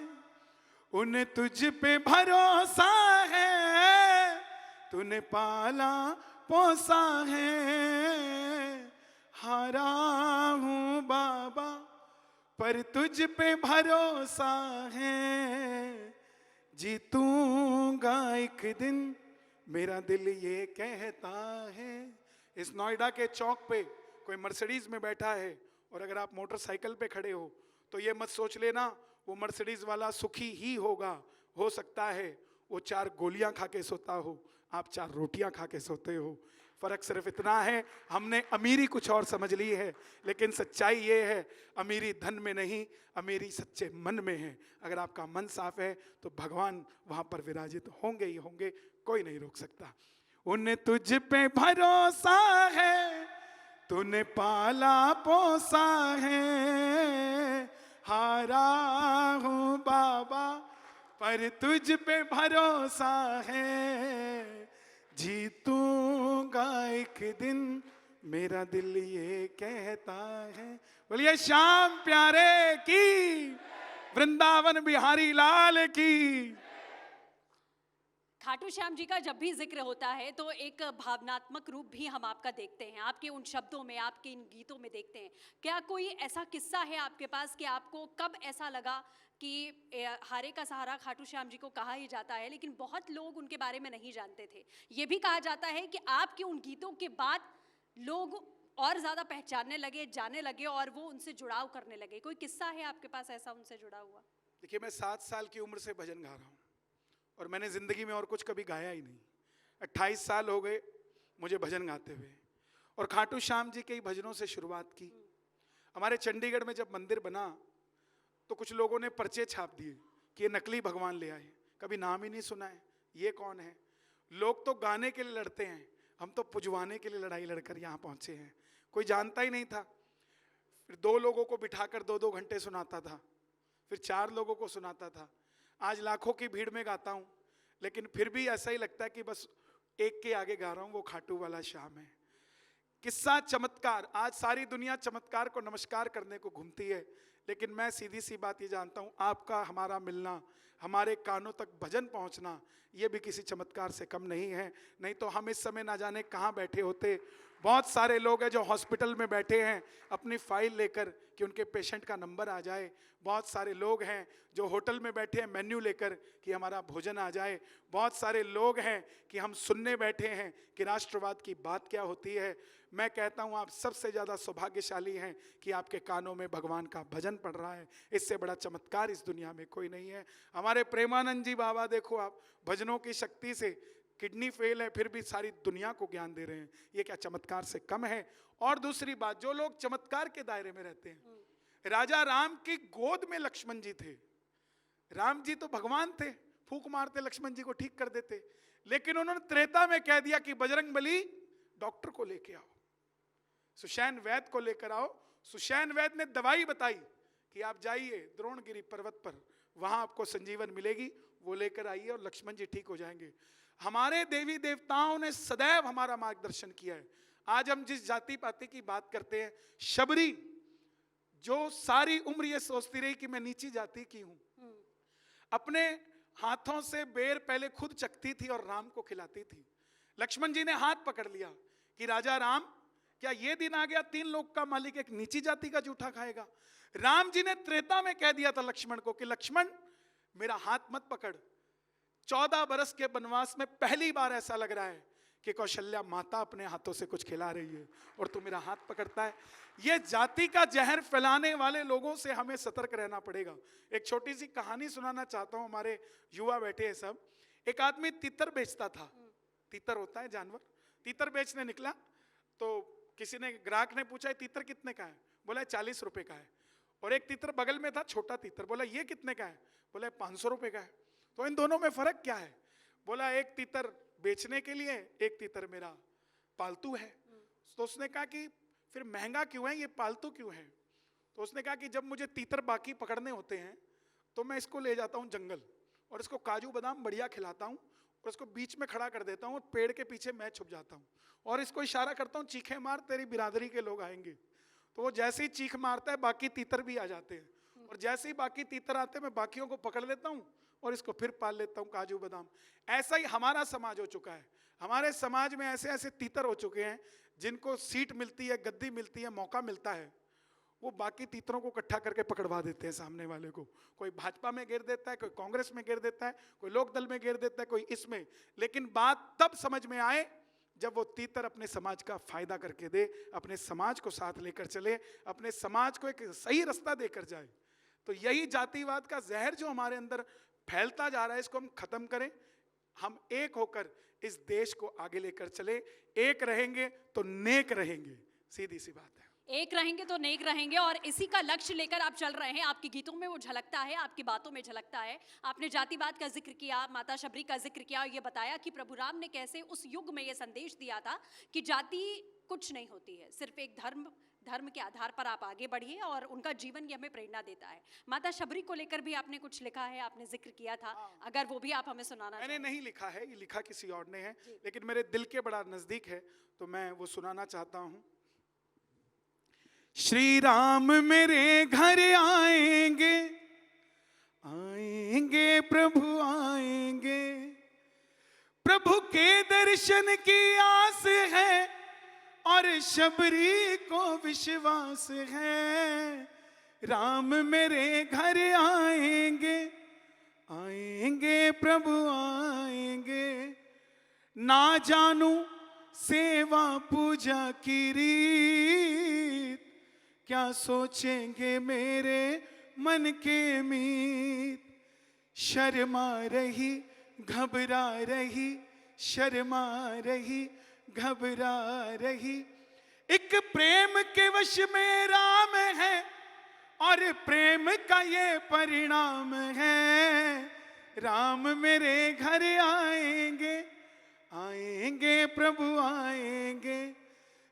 उन्हें तुझ पे भरोसा है, तूने पाला पोसा है। हारा हूं बाबा पर तुझ पे भरोसा है, जीतूंगा एक दिन मेरा दिल ये कहता है। इस नोएडा के चौक पे कोई मर्सिडीज में बैठा है, और अगर आप मोटरसाइकिल पे खड़े हो तो ये मत सोच लेना वो मर्सिडीज वाला सुखी ही होगा। हो सकता है वो 4 गोलियां खा के सोता हो, आप 4 रोटियां खा के सोते हो। फर्क सिर्फ इतना है, हमने अमीरी कुछ और समझ ली है, लेकिन सच्चाई ये है अमीरी धन में नहीं, अमीरी सच्चे मन में है। अगर आपका मन साफ है तो भगवान वहां पर विराजित होंगे ही होंगे, कोई नहीं रोक सकता। उन्हें तुझ पे भरोसा है, तूने पाला पोसा है। हारा हूं बाबा पर तुझ पे भरोसा है, जीतूंगा एक दिन मेरा दिल ये कहता है। बोलिए श्याम प्यारे की, वृंदावन बिहारी लाल की। खाटू श्याम जी का जब भी जिक्र होता है तो एक भावनात्मक रूप भी हम आपका देखते हैं, आपके उन शब्दों में, आपके इन गीतों में देखते हैं। क्या कोई ऐसा किस्सा है आपके पास कि आपको कब ऐसा लगा कि हारे का सहारा खाटू श्याम जी को कहा ही जाता है, लेकिन बहुत लोग उनके बारे में नहीं जानते थे। ये भी कहा जाता है कि आपके उन गीतों के बाद लोग और ज़्यादा पहचानने लगे, जाने लगे और वो उनसे जुड़ाव करने लगे। कोई किस्सा है आपके पास ऐसा उनसे जुड़ा हुआ? देखिए, मैं 7 साल की उम्र से भजन गा रहा हूँ और मैंने जिंदगी में और कुछ कभी गाया ही नहीं। 28 साल हो गए मुझे भजन गाते हुए, और खाटू श्याम जी के ही भजनों से शुरुआत की। हमारे चंडीगढ़ में जब मंदिर बना तो कुछ लोगों ने पर्चे छाप दिए कि ये नकली भगवान ले आए, कभी नाम ही नहीं सुना है, ये कौन है। लोग तो गाने के लिए लड़ते हैं, हम तो पुजवाने के लिए लड़ाई लड़कर यहाँ पहुंचे हैं। कोई जानता ही नहीं था। फिर 2 लोगों को बिठाकर 2-2 घंटे सुनाता था, फिर 4 लोगों को सुनाता था। आज लाखों की भीड़ में गाता हूँ, लेकिन फिर भी ऐसा ही लगता है कि बस एक के आगे गा रहा हूँ, वो खाटू वाला श्याम है। किस्सा चमत्कार, आज सारी दुनिया चमत्कार को नमस्कार करने को घूमती है, लेकिन मैं सीधी सी बात ये जानता हूँ, आपका हमारा मिलना, हमारे कानों तक भजन पहुँचना, ये भी किसी चमत्कार से कम नहीं है। नहीं तो हम इस समय ना जाने कहाँ बैठे होते। बहुत सारे लोग हैं जो हॉस्पिटल में बैठे हैं अपनी फाइल लेकर कि उनके पेशेंट का नंबर आ जाए। बहुत सारे लोग हैं जो होटल में बैठे हैं मेन्यू लेकर कि हमारा भोजन आ जाए। बहुत सारे लोग हैं कि हम सुनने बैठे हैं कि राष्ट्रवाद की बात क्या होती है। मैं कहता हूँ आप सबसे ज़्यादा सौभाग्यशाली हैं कि आपके कानों में भगवान का भजन पड़ रहा है। इससे बड़ा चमत्कार इस दुनिया में कोई नहीं है। हमारे प्रेमानंद जी बाबा, देखो आप, भजनों की शक्ति से किडनी फेल है फिर भी सारी दुनिया को ज्ञान दे रहे हैं, ये क्या चमत्कार से कम है? और दूसरी बात, जो लोग चमत्कार के दायरे में रहते हैं, राजा राम की गोद में लक्ष्मण जी थे। राम जी तो भगवान थे, फूंक मारते लक्ष्मण जी को ठीक कर देते, लेकिन उन्होंने त्रेता में कह दिया कि बजरंग बली डॉक्टर को लेके आओ, सुषैण वैद्य को लेकर आओ। सुषैण वैद्य ने दवाई बताई कि आप जाइए द्रोणगिरी पर्वत पर, वहां आपको संजीवन मिलेगी, वो लेकर आइए और लक्ष्मण जी ठीक हो जाएंगे। हमारे देवी देवताओं ने सदैव हमारा मार्गदर्शन किया है। आज हम जिस जाति पाति की बात करते हैं, शबरी जो सारी उम्र ये सोचती रही कि मैं नीची जाति की हूं, अपने हाथों से बेर पहले खुद चखती थी और राम को खिलाती थी। लक्ष्मण जी ने हाथ पकड़ लिया कि राजा राम, क्या ये दिन आ गया 3 लोक का मालिक एक नीची जाति का जूठा खाएगा? राम जी ने त्रेता में कह दिया था लक्ष्मण को कि लक्ष्मण मेरा हाथ मत पकड़, 14 बरस के वनवास में पहली बार ऐसा लग रहा है कि कौशल्या माता अपने हाथों से कुछ खिला रही है और तू मेरा हाथ पकड़ता है। ये जाति का जहर फैलाने वाले लोगों से हमें सतर्क रहना पड़ेगा। एक छोटी सी कहानी सुनाना चाहता हूं, हमारे युवा बैठे हैं सब। एक आदमी तीतर बेचता था, तीतर होता है जानवर, तीतर बेचने निकला तो किसी ने, ग्राहक ने पूछा तीतर कितने का है? बोला 40 रुपए का है। और एक तीतर बगल में था, छोटा तीतर, बोला ये कितने का है? बोला 500 रुपए का है। तो इन दोनों में फर्क क्या है? बोला एक तीतर बेचने के लिए, एक तीतर मेरा पालतू है। तो उसने कहा कि फिर महंगा क्यों है, ये पालतू क्यों है? तो उसने कहा कि जब मुझे तीतर बाकी पकड़ने होते हैं तो मैं इसको ले जाता हूँ जंगल और इसको काजू बादाम बढ़िया खिलाता हूँ और इसको बीच में खड़ा कर देता हूँ और पेड़ के पीछे मैं छुप जाता हूँ और इसको इशारा करता हूँ चीखे मार, तेरी बिरादरी के लोग आएंगे। तो वो जैसे ही चीख मारता है बाकी तीतर भी आ जाते हैं और जैसे ही बाकी तीतर आते हैं मैं बाकियों को पकड़ लेता हूँ और इसको फिर पाल लेता हूँ काजू बादाम। ऐसा ही हमारा समाज हो चुका है। हमारे समाज में ऐसे ऐसे तीतर हो चुके हैं जिनको सीट मिलती है, गद्दी मिलती है, मौका मिलता है, वो बाकी तीतरों को इकट्ठा करके पकड़वा देते हैं सामने वाले को। कोई भाजपा में घेर देता है, कोई कांग्रेस में घेर देता है, कोई लोक दल में घेर देता है, कोई इसमें। लेकिन बात तब समझ में आए जब वो तीतर अपने समाज का फायदा करके दे, अपने समाज को साथ लेकर चले, अपने समाज को एक सही रास्ता देकर जाए। तो यही जातिवाद का जहर जो हमारे अंदर फैलता जा रहा है, इसको हम खत्म करें। हम एक होकर इस देश को आगे लेकर चले। एक रहेंगे तो नेक रहेंगे, सीधी सी बात है। एक रहेंगे तो नेक रहेंगे, और इसी का लक्ष्य लेकर आप चल रहे हैं। आपके गीतों में वो झलकता है, आपकी बातों में झलकता है। आपने जातिवाद का जिक्र किया, माता शबरी का जिक्र किया और ये बताया कि प्रभु राम ने कैसे उस युग में ये संदेश दिया था कि जाति कुछ नहीं होती है, सिर्फ एक धर्म के आधार पर आप आगे बढ़िए, और उनका जीवन ये हमें प्रेरणा देता है। माता शबरी को लेकर भी आपने कुछ लिखा है, आपने जिक्र किया था, अगर वो भी आप हमें सुनाना। मैंने नहीं लिखा है, ये लिखा किसी और ने है, लेकिन मेरे दिल के बड़ा नजदीक है तो मैं वो सुनाना चाहता हूं। श्री राम मेरे घर आएंगे, आएंगे प्रभु आएंगे, प्रभु के दर्शन की आस है और शबरी को विश्वास है। राम मेरे घर आएंगे, आएंगे प्रभु आएंगे, ना जानू सेवा पूजा की रीत, क्या सोचेंगे मेरे मन के मीत। शर्मा रही घबरा रही, शर्मा रही घबरा रही, एक प्रेम के वश में राम है और प्रेम का ये परिणाम है। राम मेरे घर आएंगे, आएंगे प्रभु आएंगे,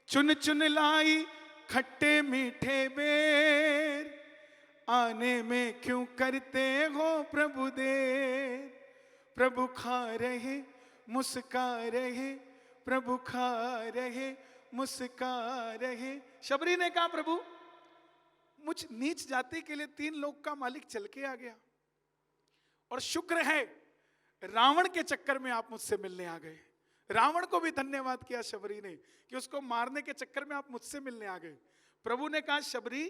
चुन चुन लाई खट्टे मीठे बेर, आने में क्यों करते हो प्रभु देर। प्रभु खा रहे मुस्का रहे, प्रभु खा रहे मुस्का रहे। शबरी ने कहा प्रभु मुझ नीच जाति के लिए 3 लोक का मालिक चल के आ गया, और शुक्र है रावण के चक्कर में आप मुझसे मिलने आ गए। रावण को भी धन्यवाद किया शबरी ने कि उसको मारने के चक्कर में आप मुझसे मिलने आ गए। प्रभु ने कहा शबरी,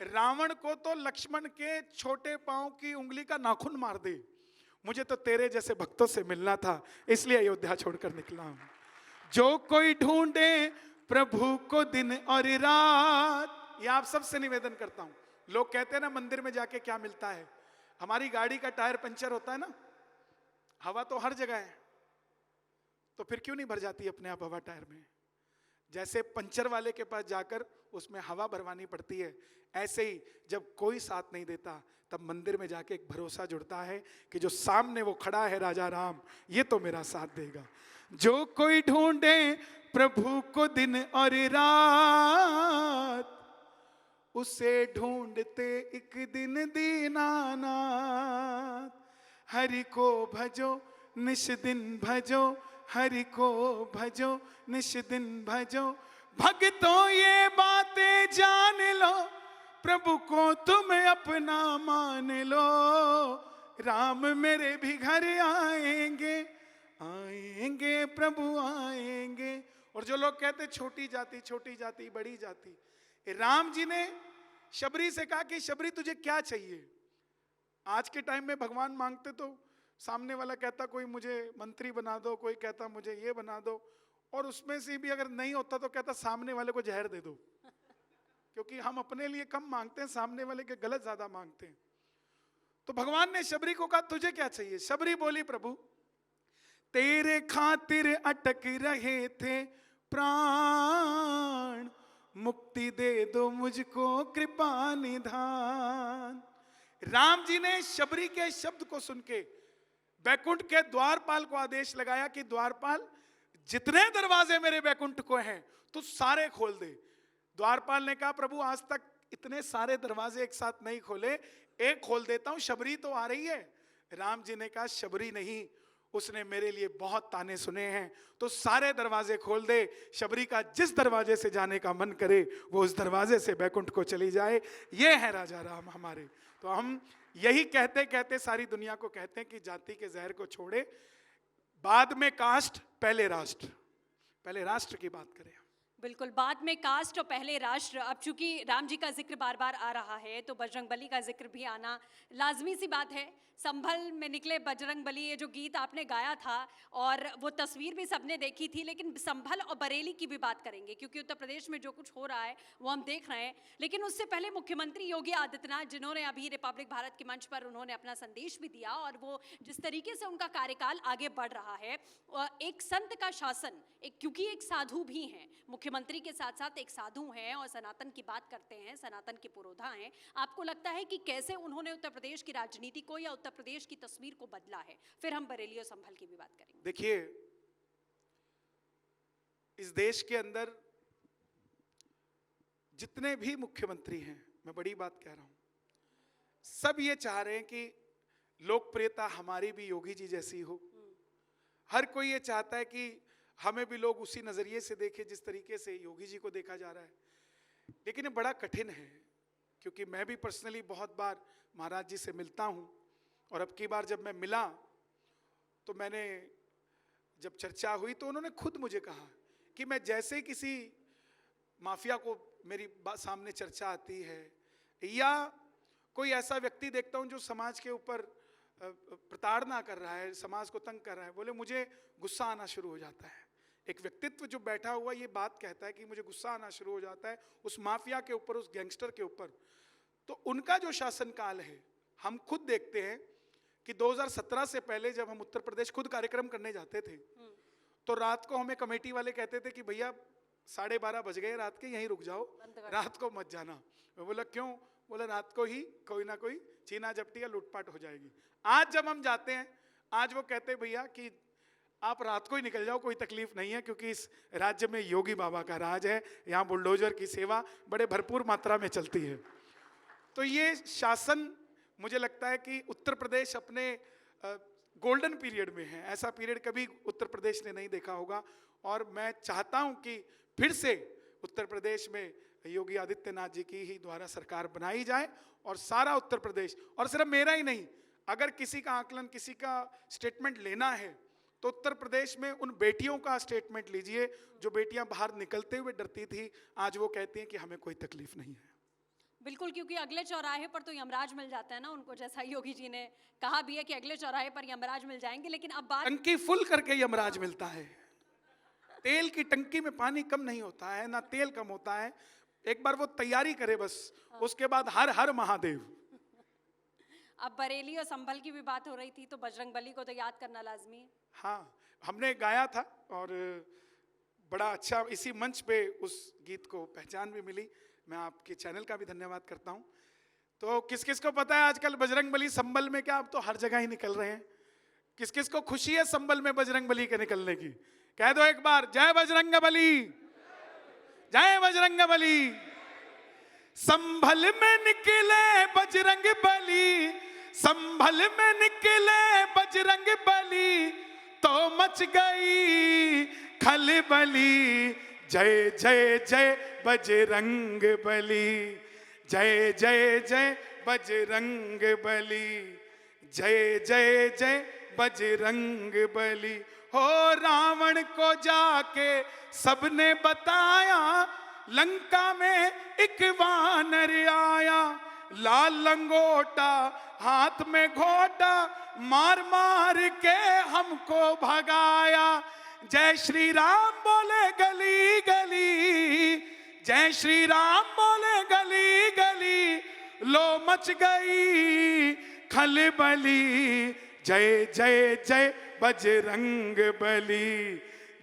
रावण को तो लक्ष्मण के छोटे पांव की उंगली का नाखून मार दे, मुझे तो तेरे जैसे भक्तों से मिलना था, इसलिए अयोध्या छोड़कर निकला हूं। जो कोई ढूंढे प्रभु को दिन और रात, ये आप सबसे निवेदन करता हूं। लोग कहते हैं ना मंदिर में जाके क्या मिलता है, हमारी गाड़ी का टायर पंचर होता है ना, हवा तो हर जगह है, तो फिर क्यों नहीं भर जाती अपने आप हवा टायर में? जैसे पंचर वाले के पास जाकर उसमें हवा भरवानी पड़ती है, ऐसे ही जब कोई साथ नहीं देता तब मंदिर में जाके एक भरोसा जुड़ता है कि जो सामने वो खड़ा है राजा राम, ये तो मेरा साथ देगा। जो कोई ढूंढे प्रभु को दिन और रात, उसे ढूंढते एक दिन दीनानाथ। हरि को भजो निश दिन भजो, हरि को भजो निश दिन भजो। भक्तों ये बातें जान लो, प्रभु को तुम अपना मान लो। राम मेरे भी घर आएंगे, आएंगे प्रभु आएंगे। और जो लोग कहते छोटी जाति बड़ी जाति, राम जी ने शबरी से कहा कि शबरी तुझे क्या चाहिए? आज के टाइम में भगवान मांगते तो सामने वाला कहता कोई मुझे मंत्री बना दो, कोई कहता मुझे ये बना दो, और उसमें से भी अगर नहीं होता तो कहता सामने वाले को जहर दे दो। क्योंकि हम अपने लिए कम मांगते हैं, सामने वाले के गलत ज्यादा मांगते हैं। तो भगवान ने शबरी को कहा तुझे क्या चाहिए? शबरी बोली प्रभु तेरे खातिर अटक रहे थे प्राण, मुक्ति दे दो मुझको कृपा निधान। राम जी ने शबरी के शब्द को सुन के बैकुंठ के द्वारपाल को आदेश लगाया कि द्वारपाल जितने दरवाजे मेरे बैकुंठ को हैं तू सारे खोल दे। द्वारपाल ने कहा प्रभु आज तक इतने सारे दरवाजे एक साथ नहीं खोले, एक खोल देता हूं, शबरी तो आ रही है। राम जी ने कहा शबरी नहीं, उसने मेरे लिए बहुत ताने सुने हैं, तो सारे दरवाजे खोल दे। शबरी का जिस दरवाजे से जाने का मन करे वो उस दरवाजे से बैकुंठ को चली जाए। ये है राजा राम हमारे। तो हम यही कहते कहते सारी दुनिया को कहते हैं कि जाति के जहर को छोड़े, बाद में कास्ट पहले राष्ट्र। पहले राष्ट्र की बात करें। बिल्कुल, बाद में कास्ट और पहले राष्ट्र। अब चूंकि राम जी का जिक्र बार बार आ रहा है तो बजरंगबली का जिक्र भी आना लाजमी सी बात है। संभल में निकले बजरंगबली, ये जो गीत आपने गाया था और वो तस्वीर भी सबने देखी थी, लेकिन संभल और बरेली की भी बात करेंगे क्योंकि उत्तर प्रदेश में जो कुछ हो रहा है वो हम देख रहे हैं। लेकिन उससे पहले मुख्यमंत्री योगी आदित्यनाथ, जिन्होंने अभी रिपब्लिक भारत के मंच पर उन्होंने अपना संदेश भी दिया और वो जिस तरीके से उनका कार्यकाल आगे बढ़ रहा है, एक संत का शासन, क्योंकि एक साधु भी हैं, मुख्यमंत्री के साथ साथ एक साधु हैं और सनातन की बात करते हैं, सनातन के पुरोधा हैं। आपको लगता है कि कैसे उन्होंने उत्तर प्रदेश की राजनीति को या उत्तर प्रदेश की तस्वीर को बदला है? फिर हम बरेली और संभल की भी बात करेंगे। देखिए, इस देश के अंदर जितने भी मुख्यमंत्री हैं, मैं बड़ी बात कह रहा हूं, सब ये चाह रहे हैं कि लोकप्रियता हमारी भी योगी जी जैसी हो। हर कोई ये चाहता है कि हमें भी लोग उसी नजरिए से देखें जिस तरीके से योगी जी को देखा जा रहा है। लेकिन ये बड़ा कठिन है, क्योंकि मैं भी पर्सनली बहुत बार महाराज जी से मिलता हूं, और अब की बार जब मैं मिला तो मैंने जब चर्चा हुई तो उन्होंने खुद मुझे कहा कि मैं जैसे किसी माफिया को मेरी सामने चर्चा आती है या कोई ऐसा व्यक्ति देखता हूं जो समाज के ऊपर प्रताड़ना कर रहा है, समाज को तंग कर रहा है, बोले मुझे गुस्सा आना शुरू हो जाता है। एक व्यक्तित्व जो बैठा हुआ ये बात कहता है कि मुझे गुस्सा आना शुरू हो जाता है उस माफिया के ऊपर, उस गैंगस्टर के ऊपर। तो उनका जो शासनकाल है, हम खुद देखते हैं कि 2017 से पहले जब हम उत्तर प्रदेश खुद कार्यक्रम करने जाते थे तो रात को हमें कमेटी वाले कहते थे कि भैया 12:30 बज गए रात के, यहीं रुक जाओ, रात को मत जाना। मैं बोला क्यों? बोला रात को ही कोई ना कोई चीना झपटी या लूटपाट हो जाएगी। आज जब हम जाते हैं, आज वो कहते भैया कि आप रात को ही निकल जाओ, कोई तकलीफ नहीं है, क्योंकि इस राज्य में योगी बाबा का राज है, यहाँ बुलडोजर की सेवा बड़े भरपूर मात्रा में चलती है। तो ये शासन, मुझे लगता है कि उत्तर प्रदेश अपने गोल्डन पीरियड में है। ऐसा पीरियड कभी उत्तर प्रदेश ने नहीं देखा होगा, और मैं चाहता हूं कि फिर से उत्तर प्रदेश में योगी आदित्यनाथ जी की ही द्वारा सरकार बनाई जाए, और सारा उत्तर प्रदेश, और सिर्फ मेरा ही नहीं, अगर किसी का आकलन, किसी का स्टेटमेंट लेना है तो उत्तर प्रदेश में उन बेटियों का स्टेटमेंट लीजिए जो बेटियां बाहर निकलते हुए डरती थी, आज वो कहती हैं कि हमें कोई तकलीफ नहीं है। बिल्कुल, क्योंकि अगले चौराहे पर तो यमराज मिल जाता है ना उनको, जैसा योगी जी ने कहा भी है कि अगले चौराहे पर यमराज मिल जाएंगे। लेकिन अब बात, टंकी फुल करके यमराज मिलता है। तेल की टंकी में पानी कम नहीं होता है, ना तेल कम होता है। एक बार वो तैयारी करे बस, उसके बाद हर हर महादेव। अब बरेली और संभल की भी बात हो रही थी, तो बजरंग बली को तो याद करना लाजमी है। हाँ, हमने गाया था और बड़ा अच्छा इसी मंच पे उस गीत को पहचान भी मिली। मैं आपके चैनल का भी धन्यवाद करता हूँ। तो किस किस को पता है आजकल बजरंग बली संभल में, क्या अब तो हर जगह ही निकल रहे हैं। किस किस को खुशी है संभल में बजरंग बली के निकलने की? कह दो एक बार, जय बजरंग बली, जय बजरंग बली। संभल में निकले बजरंग बली, संभल में निकले बजरंग बली, तो मच गई खलबली। जय जय जय बजरंग बली, जय जय जय बजरंग बली, जय जय जय बजरंग बली। हो रावण को जाके सबने बताया, लंका में एक वानर आया, लाल लंगोटा हाथ में घोटा, मार मार के हमको भगाया। जय श्री राम बोले गली गली, जय श्री राम बोले गली गली, लो मच गई खलबली। जय जय जय बजरंग बली,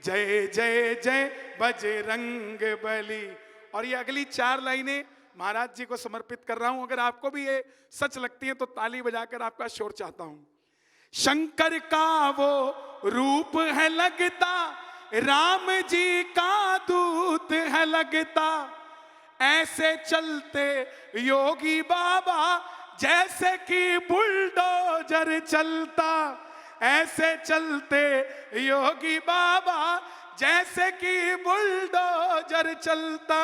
जय जय जय बजरंग बली। और ये अगली 4 लाइनें महाराज जी को समर्पित कर रहा हूं। अगर आपको भी ये सच लगती है तो ताली बजाकर आपका शोर चाहता हूं। शंकर का वो रूप है लगता, राम जी का दूत है लगता, ऐसे चलते योगी बाबा जैसे कि बुलडोजर चलता, ऐसे चलते योगी बाबा जैसे कि बुलडोजर चलता।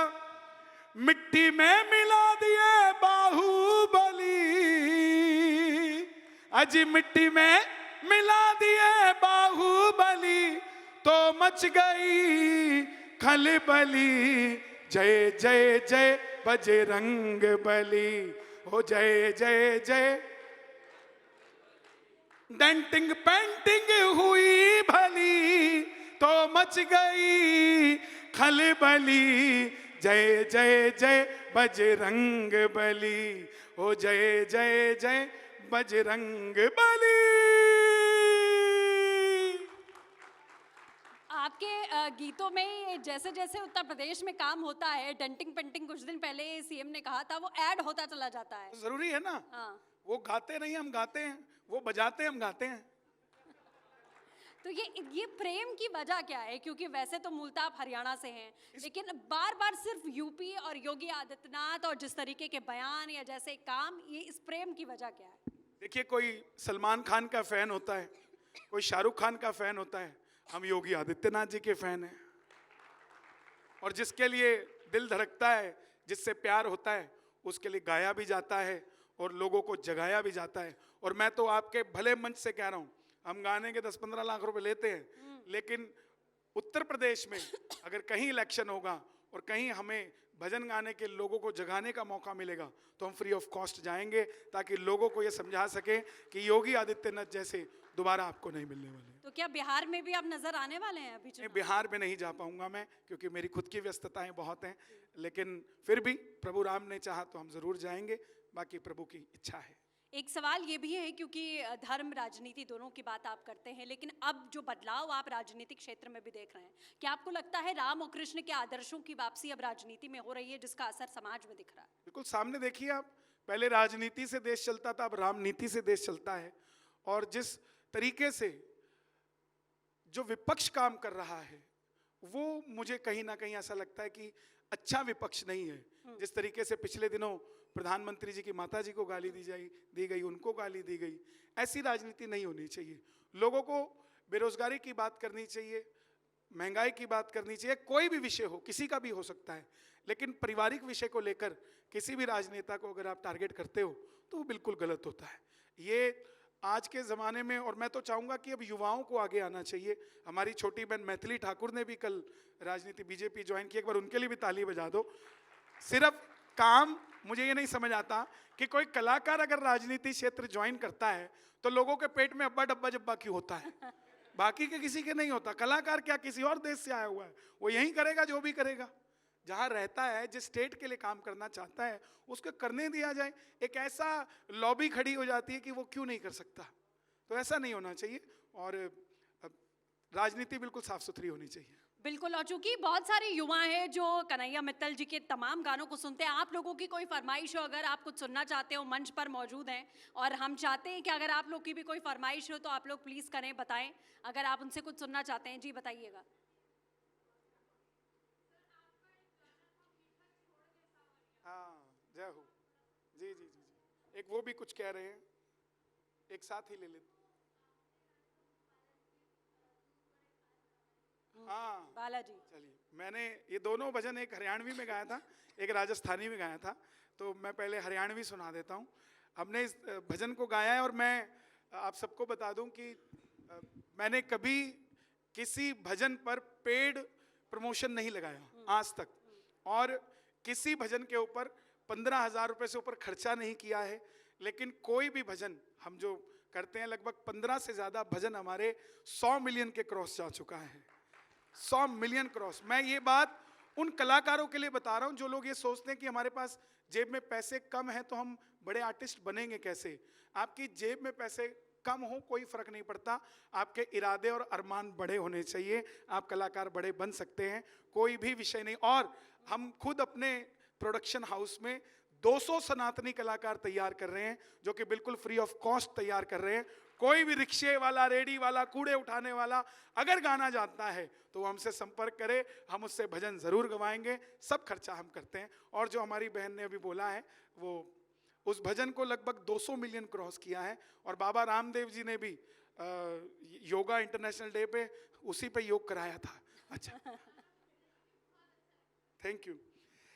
मिट्टी में मिला दिए बाहुबली, अजी मिट्टी में मिला दिए बाहुबली, तो मच गई खलबली। जय जय जय बजरंग बली, हो जय जय जय। डेंटिंग पेंटिंग हुई भली, तो मच गई खलबली। जय जय जय बजरंग बली, हो जय जय जय बजरंग बली। आपके गीतों में जैसे जैसे उत्तर प्रदेश में काम होता है, डेंटिंग पेंटिंग कुछ दिन पहले सीएम ने कहा था, वो ऐड होता चला जाता है। जरूरी है ना। हाँ। वो गाते नहीं हम गाते हैं, वो बजाते हम गाते हैं। तो ये प्रेम की वजह क्या है? क्योंकि वैसे तो मूलतः आप हरियाणा से हैं, लेकिन बार बार सिर्फ यूपी और योगी आदित्यनाथ और जिस तरीके के बयान या जैसे काम, ये इस प्रेम की वजह क्या है? देखिए, कोई सलमान खान का फैन होता है, कोई शाहरुख खान का फैन होता है, हम योगी आदित्यनाथ जी के फैन हैं। और जिसके लिए दिल धड़कता है, जिससे प्यार होता है, उसके लिए गाया भी जाता है और लोगों को जगाया भी जाता है। और मैं तो आपके भले मंच से कह रहा हूं, हम गाने के 10-15 लाख रुपए लेते हैं, लेकिन उत्तर प्रदेश में अगर कहीं इलेक्शन होगा और कहीं हमें भजन गाने के लोगों को जगाने का मौका मिलेगा, तो हम फ्री ऑफ कॉस्ट जाएंगे, ताकि लोगों को ये समझा सके कि योगी आदित्यनाथ जैसे दोबारा आपको नहीं मिलने वाले। तो क्या बिहार में भी आप नजर आने वाले हैं अभी? बिहार में नहीं जा पाऊंगा मैं, क्योंकि मेरी खुद की व्यस्तताएं बहुत हैं, लेकिन फिर भी प्रभु राम ने चाहा तो हम जरूर जाएंगे, बाकी प्रभु की इच्छा है। एक सवाल ये भी है, क्योंकि धर्म राजनीति दोनों की बात आप करते हैं, लेकिन अब जो बदलाव आप राजनीतिक क्षेत्र में भी देख रहे हैं, क्या आपको लगता है राम और कृष्ण के आदर्शों की वापसी अब राजनीति में हो रही है, जिसका असर समाज में दिख रहा है? बिल्कुल सामने देखिए आप, पहले राजनीति से देश चलता था, अब रामनीति से देश चलता है। और जिस तरीके से जो विपक्ष काम कर रहा है, वो मुझे कहीं ना कहीं ऐसा लगता है कि अच्छा विपक्ष नहीं है। जिस तरीके से पिछले दिनों प्रधानमंत्री जी की माता जी को गाली दी गई, उनको गाली दी गई, ऐसी राजनीति नहीं होनी चाहिए। लोगों को बेरोजगारी की बात करनी चाहिए, महंगाई की बात करनी चाहिए, कोई भी विषय हो, किसी का भी हो सकता है, लेकिन पारिवारिक विषय को लेकर किसी भी राजनेता को अगर आप टारगेट करते हो तो वो बिल्कुल गलत होता है। ये आज के ज़माने में, और मैं तो चाहूँगा कि अब युवाओं को आगे आना चाहिए। हमारी छोटी बहन मैथिली ठाकुर ने भी कल राजनीति बीजेपी ज्वाइन की, एक बार उनके लिए भी ताली बजा दो। सिर्फ काम, मुझे ये नहीं समझ आता कि कोई कलाकार अगर राजनीति क्षेत्र ज्वाइन करता है तो लोगों के पेट में अब्बा डब्बा जब्बा क्यों होता है, बाकी के किसी के नहीं होता। कलाकार क्या किसी और देश से आया हुआ है, वो यही करेगा जो भी करेगा। जहाँ रहता है, जिस स्टेट के लिए काम करना चाहता है उसको करने दिया जाए। एक ऐसा लॉबी खड़ी हो जाती है कि वो क्यों नहीं कर सकता, तो ऐसा नहीं होना चाहिए। और राजनीति बिल्कुल साफ सुथरी होनी चाहिए। बिल्कुल, और चूंकि बहुत सारे युवा हैं जो कन्हैया मित्तल जी के तमाम गानों को सुनते हैं, आप लोगों की कोई फरमाइश हो, अगर आप कुछ सुनना चाहते हो, मंच पर मौजूद हैं और हम चाहते हैं कि अगर आप लोग की भी कोई फरमाइश हो तो आप लोग प्लीज़ करें, बताएं अगर आप उनसे कुछ सुनना चाहते हैं। जी बताइएगा। हाँ, जय हो। जी जी जी जी, एक वो भी कुछ कह रहे हैं, एक साथ ही ले लेते। हाँ बालाजी, चलिए, मैंने ये दोनों भजन एक हरियाणवी में गाया था, एक राजस्थानी में गाया था, तो मैं पहले हरियाणवी सुना देता हूँ। हमने इस भजन को गाया है और मैं आप सबको बता दूं कि मैंने कभी किसी भजन पर पेड प्रमोशन नहीं लगाया आज तक, और किसी भजन के ऊपर 15,000 रुपए से ऊपर खर्चा नहीं किया है। लेकिन कोई भी भजन हम जो करते हैं, लगभग 15 से ज़्यादा भजन हमारे 100 मिलियन के क्रॉस जा चुका है। 100 मिलियन क्रॉस। मैं ये बात उन कलाकारों के लिए बता रहा हूं जो लोग ये सोचते हैं कि हमारे पास जेब में पैसे कम हैं तो हम बड़े आर्टिस्ट बनेंगे कैसे। आपकी जेब में पैसे कम हो कोई फर्क नहीं पड़ता, आपके इरादे और अरमान बड़े होने चाहिए, आप कलाकार बड़े बन सकते हैं, कोई भी विषय नहीं। और हम खुद अपने प्रोडक्शन हाउस में 200 सनातनी कलाकार तैयार कर रहे हैं जो कि बिल्कुल फ्री ऑफ कॉस्ट तैयार कर रहे हैं। कोई भी रिक्शे वाला, रेडी वाला, कूड़े उठाने वाला अगर गाना जानता है तो वो हमसे संपर्क करे, हम उससे भजन जरूर गवाएंगे, सब खर्चा हम करते हैं। और जो हमारी बहन ने अभी बोला है, वो उस भजन को लगभग 200 मिलियन क्रॉस किया है। और बाबा रामदेव जी ने भी योगा इंटरनेशनल डे पे उसी पे योग कराया था। अच्छा, थैंक यू।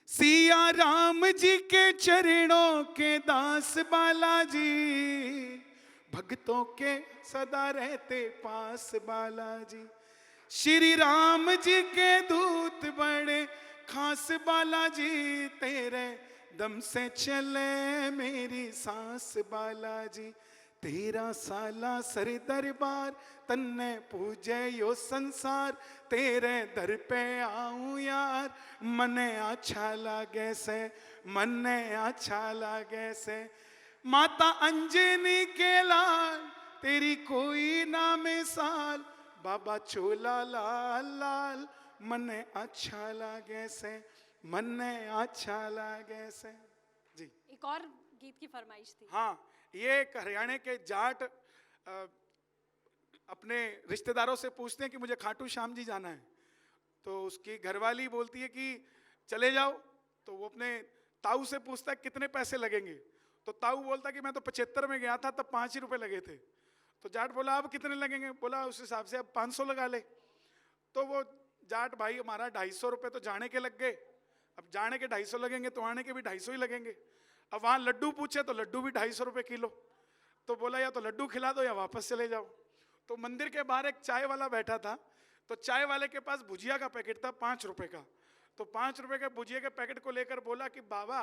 सिया राम जी के चरणों के दास बालाजी, भक्तों के सदा रहते पास बालाजी। श्री राम जी के दूत बड़े खास बालाजी, तेरे दम से चले मेरी सांस बालाजी। 13 साला सर दरबार तन्ने पूजे यो संसार, तेरे दर पे आऊं यार, मने अच्छा लागे से, मने अच्छा लागे से। माता अंजनी के लाल तेरी कोई ना मिसाल, बाबा चोला लाल लाल, मने अच्छा लागे से, मने अच्छा लागे से। जी, एक और गीत की फरमाइश थी। हाँ, ये एक हरियाणा के जाट अपने रिश्तेदारों से पूछते हैं कि मुझे खाटू श्याम जी जाना है, तो उसकी घरवाली बोलती है कि चले जाओ। तो वो अपने ताऊ से पूछता है कितने पैसे लगेंगे, तो ताऊ बोलता कि मैं तो 75 में गया था तब 5 ही रुपए लगे थे। तो जाट बोला अब कितने लगेंगे, बोला उस हिसाब से अब 500 लगा ले। तो वो जाट भाई हमारा 250 रुपए तो जाने के लग गए, अब जाने के 250 लगेंगे तो आने के भी 250 ही लगेंगे। अब वहाँ लड्डू पूछे तो लड्डू भी 250 रुपए किलो। तो बोला या तो लड्डू खिला दो या वापस चले जाओ। तो मंदिर के बाहर एक चाय वाला बैठा था, तो चाय वाले के पास भुजिया का पैकेट था 5 रुपए का। तो 5 रुपए के भुजिया के पैकेट को लेकर बोला कि बाबा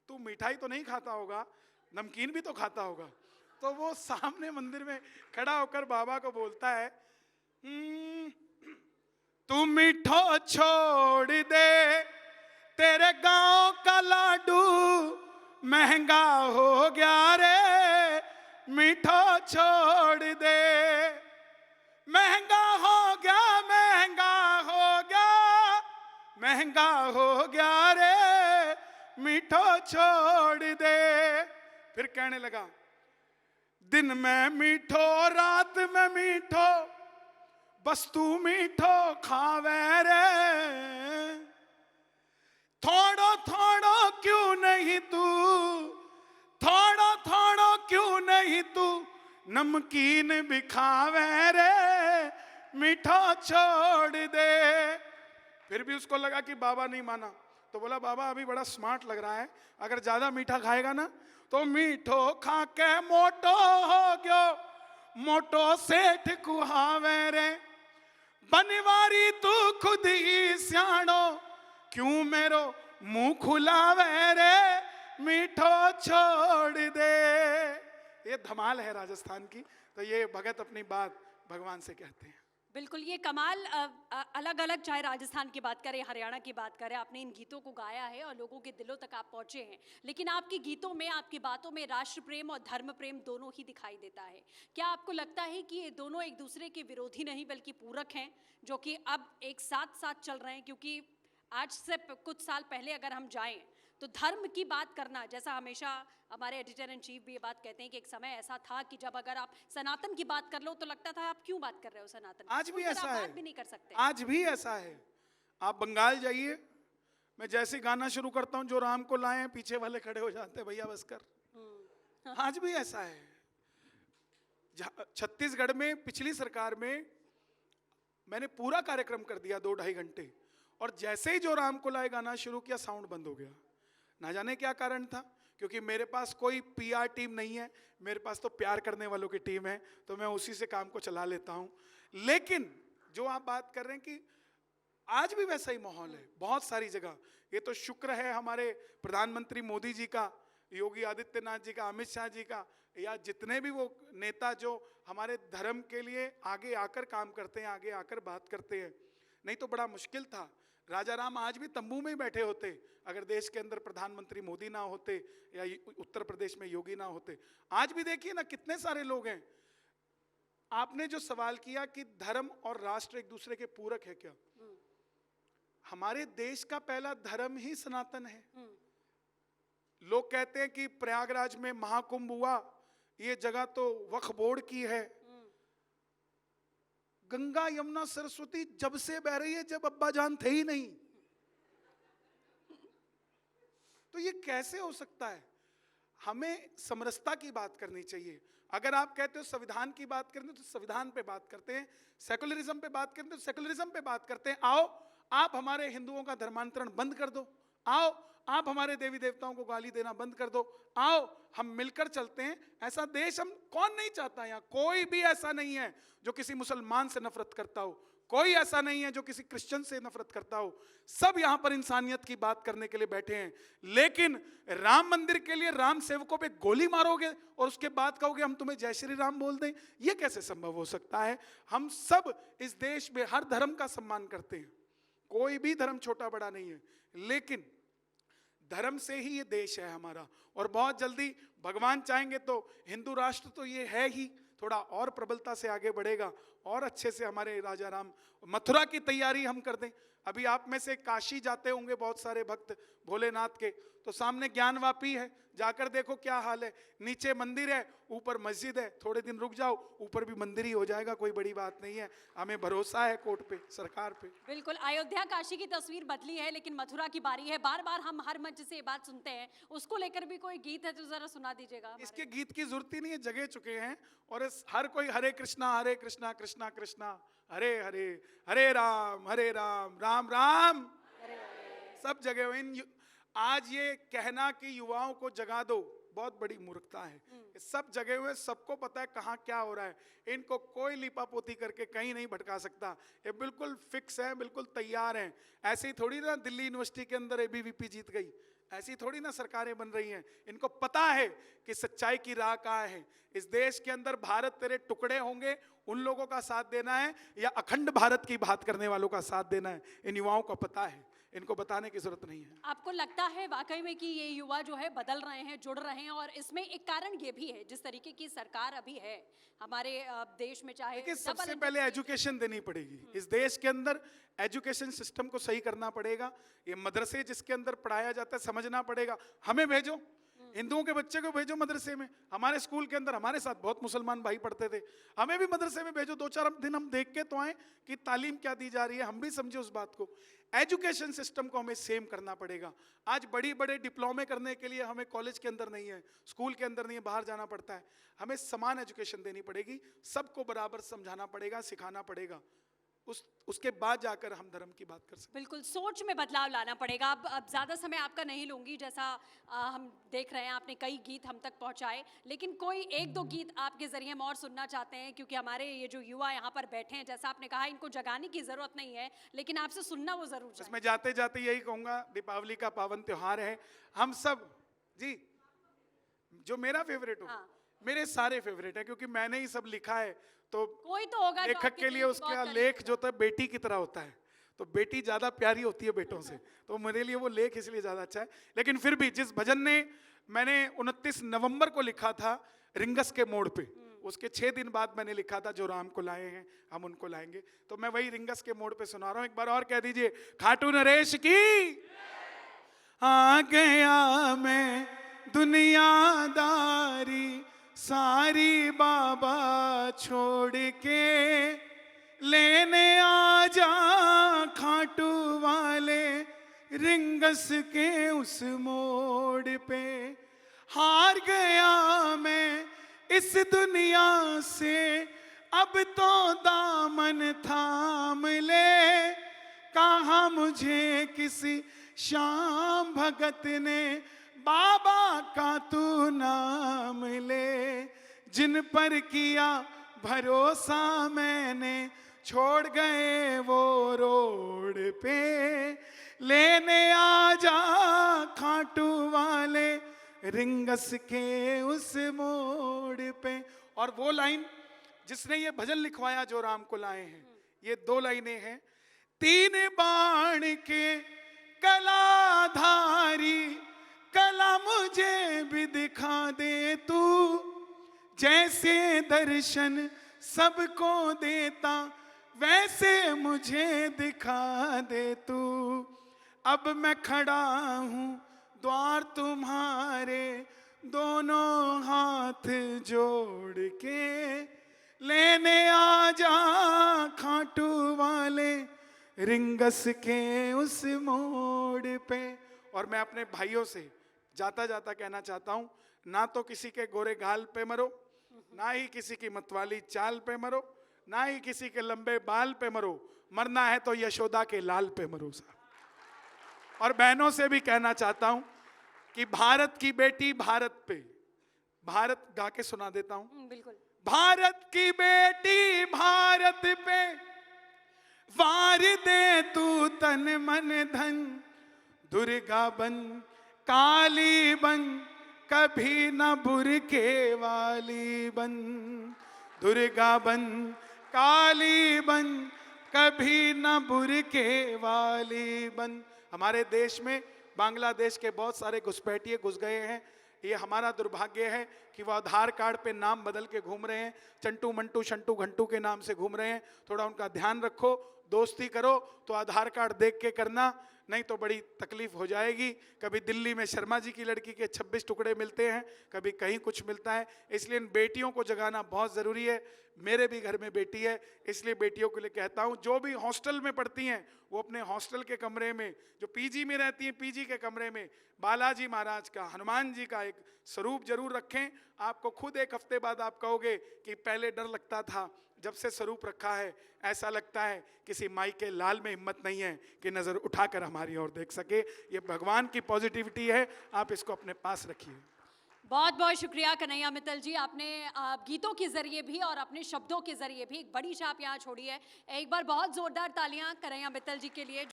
तू मिठाई तो नहीं खाता होगा, नमकीन भी तो खाता होगा। तो वो सामने मंदिर में खड़ा होकर बाबा को बोलता है, तू मीठो छोड़ दे, तेरे गांव का लाडू महंगा हो गया रे, मीठो छोड़ दे। महंगा हो गया, महंगा हो गया, महंगा हो गया रे, मीठो छोड़ दे। फिर कहने लगा, दिन में मीठो रात में मीठो, बस तू मीठो खावे रे। थोड़ो थोड़ो क्यों नहीं तू, थोड़ो थोड़ो क्यों नहीं तू, नमकीन भी खावे रे, मीठा छोड़ दे। फिर भी उसको लगा कि बाबा नहीं माना, तो बोला बाबा अभी बड़ा स्मार्ट लग रहा है, अगर ज्यादा मीठा खाएगा ना तो मीठो खा के मोटो हो गयो, मोटो सेठ कुहावे रे। बनवारी तू खुद ही सियाणो, क्यों मेरो मुंह खुलावे रे, मीठो छोड़ दे। ये धमाल है राजस्थान की। तो ये भगत अपनी बात भगवान से कहते हैं। बिल्कुल, ये कमाल अलग अलग, चाहे राजस्थान की बात करें, हरियाणा की बात करें, आपने इन गीतों को गाया है और लोगों के दिलों तक आप पहुंचे हैं। लेकिन आपके गीतों में, आपकी बातों में राष्ट्र प्रेम और धर्म प्रेम दोनों ही दिखाई देता है। क्या आपको लगता है कि ये दोनों एक दूसरे के विरोधी नहीं बल्कि पूरक हैं, जो कि अब एक साथ साथ चल रहे हैं? क्योंकि आज से कुछ साल पहले अगर हम जाएं तो धर्म की बात करना, जैसा हमेशा हमारे एडिटर इन चीफ भी ये बात कहते हैं कि एक समय ऐसा था कि जब अगर आप सनातन की बात कर लो तो लगता था आप क्यों बात कर रहे हो सनातन की? आज भी उस तरह ऐसा आप है। बात भी नहीं कर सकते। आज भी ऐसा है। आप बंगाल जाइए, मैं जैसे गाना शुरू करता हूं, जो राम को लाए हैं, पीछे वाले खड़े हो जाते हैं, भैया बस कर। आज भी ऐसा है। छत्तीसगढ़ में पिछली सरकार में मैंने पूरा कार्यक्रम कर दिया 2-2.5 घंटे, और जैसे ही जो राम को लाए गाना शुरू किया, साउंड बंद हो गया। ना जाने क्या कारण था, क्योंकि मेरे पास कोई पीआर टीम नहीं है, मेरे पास तो प्यार करने वालों की टीम है, तो मैं उसी से काम को चला लेता हूं। लेकिन जो आप बात कर रहे हैं कि आज भी वैसा ही माहौल है बहुत सारी जगह। ये तो शुक्र है हमारे प्रधानमंत्री मोदी जी का, योगी आदित्यनाथ जी का, अमित शाह जी का, या जितने भी वो नेता जो हमारे धर्म के लिए आगे आकर काम करते हैं, आगे आकर बात करते हैं। नहीं तो बड़ा मुश्किल था। राजा राम आज भी तंबू में ही बैठे होते अगर देश के अंदर प्रधानमंत्री मोदी ना होते या उत्तर प्रदेश में योगी ना होते। आज भी देखिए ना कितने सारे लोग हैं। आपने जो सवाल किया कि धर्म और राष्ट्र एक दूसरे के पूरक है क्या, हमारे देश का पहला धर्म ही सनातन है। लोग कहते हैं कि प्रयागराज में महाकुंभ हुआ, ये जगह तो वक्फ बोर्ड की है। गंगा यमुना सरस्वती जब से बह रही है जब अब्बा जान थे ही नहीं, तो ये कैसे हो सकता है? हमें समरसता की बात करनी चाहिए। अगर आप कहते हो संविधान की बात करनी तो संविधान पे बात करते हैं, सेकुलरिज्म पे बात करते हैं तो सेकुलरिज्म पे बात करते हैं। आओ आप हमारे हिंदुओं का धर्मांतरण बंद कर दो, आओ आप हमारे देवी देवताओं को गाली देना बंद कर दो, आओ हम मिलकर चलते हैं। ऐसा देश हम कौन नहीं चाहता? यहाँ कोई भी ऐसा नहीं है जो किसी मुसलमान से नफरत करता हो, कोई ऐसा नहीं है जो किसी क्रिश्चियन से नफरत करता हो। सब यहाँ पर इंसानियत की बात करने के लिए बैठे हैं। लेकिन राम मंदिर के लिए राम सेवकों पे गोली मारोगे और उसके बाद कहोगे हम तुम्हें जय श्री राम बोल दें, ये कैसे संभव हो सकता है? हम सब इस देश में हर धर्म का सम्मान करते हैं, कोई भी धर्म छोटा बड़ा नहीं है, लेकिन धर्म से ही ये देश है हमारा। और बहुत जल्दी भगवान चाहेंगे तो हिंदू राष्ट्र तो ये है ही, थोड़ा और प्रबलता से आगे बढ़ेगा और अच्छे से हमारे राजा राम। मथुरा की तैयारी हम कर दें। अभी आप में से काशी जाते होंगे बहुत सारे भक्त भोलेनाथ के, तो सामने ज्ञानवापी है, जाकर देखो क्या हाल है। नीचे मंदिर है, ऊपर मस्जिद है, थोड़े दिन रुक जाओ ऊपर भी मंदिर ही हो जाएगा, कोई बड़ी बात नहीं है। हमें भरोसा है कोर्ट पे, सरकार पे। बिल्कुल, अयोध्या काशी की तस्वीर बदली है, लेकिन मथुरा की बारी है। बार बार हम हर मंच से ये बात सुनते हैं, उसको लेकर भी कोई गीत है तो जरा सुना दीजिएगा हमारे। इसके गीत की जरूरत ही नहीं है, जगह चुके हैं। और हर कोई हरे कृष्णा कृष्णा कृष्णा हरे हरे, हरे राम राम राम सब जगह हुए। आज ये कहना कि युवाओं को जगा दो बहुत बड़ी मूर्खता है। सब जगह हुए, सबको पता है कहाँ क्या हो रहा है। इनको कोई लिपापोती करके कहीं नहीं भटका सकता। ये बिल्कुल फिक्स है, बिल्कुल तैयार हैं। ऐसे ही थोड़ी ना दिल्ली यूनिवर्सिटी के अंदर एबीवीपी जीत गई, ऐसी थोड़ी ना सरकारें बन रही हैं। इनको पता है कि सच्चाई की राह कहाँ है। इस देश के अंदर भारत तेरे टुकड़े होंगे, उन लोगों का साथ देना है या अखंड भारत की बात करने वालों का साथ देना है। इन युवाओं को पता है, इनको बताने की जरूरत नहीं है। आपको लगता है वाकई में कि ये युवा जो है बदल रहे हैं, जुड़ रहे हैं? और इसमें एक कारण ये भी है, जिस तरीके की सरकार अभी है हमारे देश में, चाहे देखिए सबसे पहले एजुकेशन देनी पड़ेगी। इस देश के अंदर एजुकेशन सिस्टम को सही करना पड़ेगा। ये मदरसे जिसके अंदर पढ़ाया जाता है समझना पड़ेगा। हमें भेजो, हिंदुओं के बच्चे को भेजो मदरसे में। हमारे स्कूल के अंदर हमारे साथ बहुत मुसलमान भाई पढ़ते थे, हमें भी मदरसे में भेजो। 2-4 दिन हम देख के तो आए कि तालीम क्या दी जा रही है, हम भी समझे उस बात को। एजुकेशन सिस्टम को हमें सेम करना पड़ेगा। आज बड़ी बड़े डिप्लोमे करने के लिए हमें कॉलेज के अंदर नहीं है, स्कूल के अंदर नहीं है, बाहर जाना पड़ता है। हमें समान एजुकेशन देनी पड़ेगी, सबको बराबर समझाना पड़ेगा, सिखाना पड़ेगा। उसके बाद जाकर हम धर्म की बात कर सकते हैं। बिल्कुल, सोच में बदलाव लाना पड़ेगा। अब ज़्यादा समय आपका नहीं लूंगी, जैसा हम देख रहे हैं आपने कई गीत हम तक पहुंचाए, लेकिन कोई 1-2 गीत आपके जरिए हम और सुनना चाहते हैं, क्योंकि हमारे ये जो युवा यहाँ पर बैठे हैं, जैसा आपने कहा इनको जगाने की जरूरत नहीं है, लेकिन आपसे सुनना वो जरूर चाहिए। मैं जाते जाते यही कहूँगा, दीपावली का पावन त्योहार है, हम सब जी जो मेरा फेवरेट हो, हाँ। मेरे सारे फेवरेट है, क्योंकि मैंने ही सब लिखा है, तो कोई तो होगा जो लेखक आपके के लिए दिल की उसका बहुत करीब लेख जो होता है बेटी की तरह होता है, तो बेटी ज्यादा प्यारी होती है बेटों से, तो मेरे लिए वो लेख इसलिए ज्यादा अच्छा है। लेकिन फिर भी जिस भजन ने मैंने 29 नवंबर को लिखा था रिंगस के मोड़ पे, उसके 6 दिन बाद मैंने लिखा था जो राम को लाए हैं हम उनको लाएंगे, तो मैं वही रिंगस के मोड़ पे सुना रहा हूं। एक बार और कह दीजिए, खाटू नरेश की आ गया मैं दुनियादारी सारी बाबा छोड़ के, लेने आ जा खाटू वाले रिंगस के उस मोड़ पे। हार गया मैं इस दुनिया से, अब तो दामन थाम ले, कहा मुझे किसी श्याम भगत ने बाबा का तू नाम ले, जिन पर किया भरोसा मैंने छोड़ गए वो रोड पे, लेने आ जा खाटू वाले रिंगस के उस मोड़ पे। और वो लाइन जिसने ये भजन लिखवाया जो राम को लाए हैं, ये 2 लाइनें हैं। 3 बाण के कलाधारी कला मुझे भी दिखा दे तू, जैसे दर्शन सबको देता वैसे मुझे दिखा दे तू। अब मैं खड़ा हूँ द्वार तुम्हारे, दोनों हाथ जोड़ के, लेने आ जा खाटू वाले रिंगस के उस मोड़ पे। और मैं अपने भाइयों से जाता जाता कहना चाहता हूं, ना तो किसी के गोरे गाल पे मरो, ना ही किसी की मतवाली चाल पे मरो, ना ही किसी के लंबे बाल पे मरो, मरना है तो यशोदा के लाल पे मरो साहब। और बहनों से भी कहना चाहता हूं कि भारत की बेटी भारत पे, भारत गा के सुना देता हूं। बिल्कुल। भारत की बेटी भारत पे, वार दे तू तन मन धन, दुर्गा बन काली बन, कभी न बुरके वाली बन, दुर्गा बन काली बन, कभी न बुरके वाली बन। हमारे देश में बांग्लादेश के बहुत सारे घुसपैठिए घुस गए हैं, ये हमारा दुर्भाग्य है कि वो आधार कार्ड पे नाम बदल के घूम रहे हैं, चंटू मंटू शंटू घंटू के नाम से घूम रहे हैं। थोड़ा उनका ध्यान रखो, दोस्ती करो तो आधार कार्ड देख के करना, नहीं तो बड़ी तकलीफ हो जाएगी। कभी दिल्ली में शर्मा जी की लड़की के 26 टुकड़े मिलते हैं, कभी कहीं कुछ मिलता है, इसलिए इन बेटियों को जगाना बहुत ज़रूरी है। मेरे भी घर में बेटी है, इसलिए बेटियों के लिए कहता हूँ जो भी हॉस्टल में पढ़ती हैं वो अपने हॉस्टल के कमरे में, जो पीजी में रहती हैं पीजी के कमरे में बालाजी महाराज का, हनुमान जी का एक स्वरूप जरूर रखें। आपको खुद एक हफ्ते बाद आप कहोगे कि पहले डर लगता था, जब से स्वरूप रखा है ऐसा लगता है किसी माई के लाल में हिम्मत नहीं है कि नज़र उठाकर हमारी ओर देख सके। ये भगवान की पॉजिटिविटी है, आप इसको अपने पास रखिए। बहुत बहुत शुक्रिया कन्हैया मित्तल जी, आपने गीतों के जरिए भी और अपने शब्दों के जरिए भी एक बड़ी छाप यहाँ छोड़ी है। एक बार बहुत जोरदार तालियां कन्हैया मित्तल जी के लिए।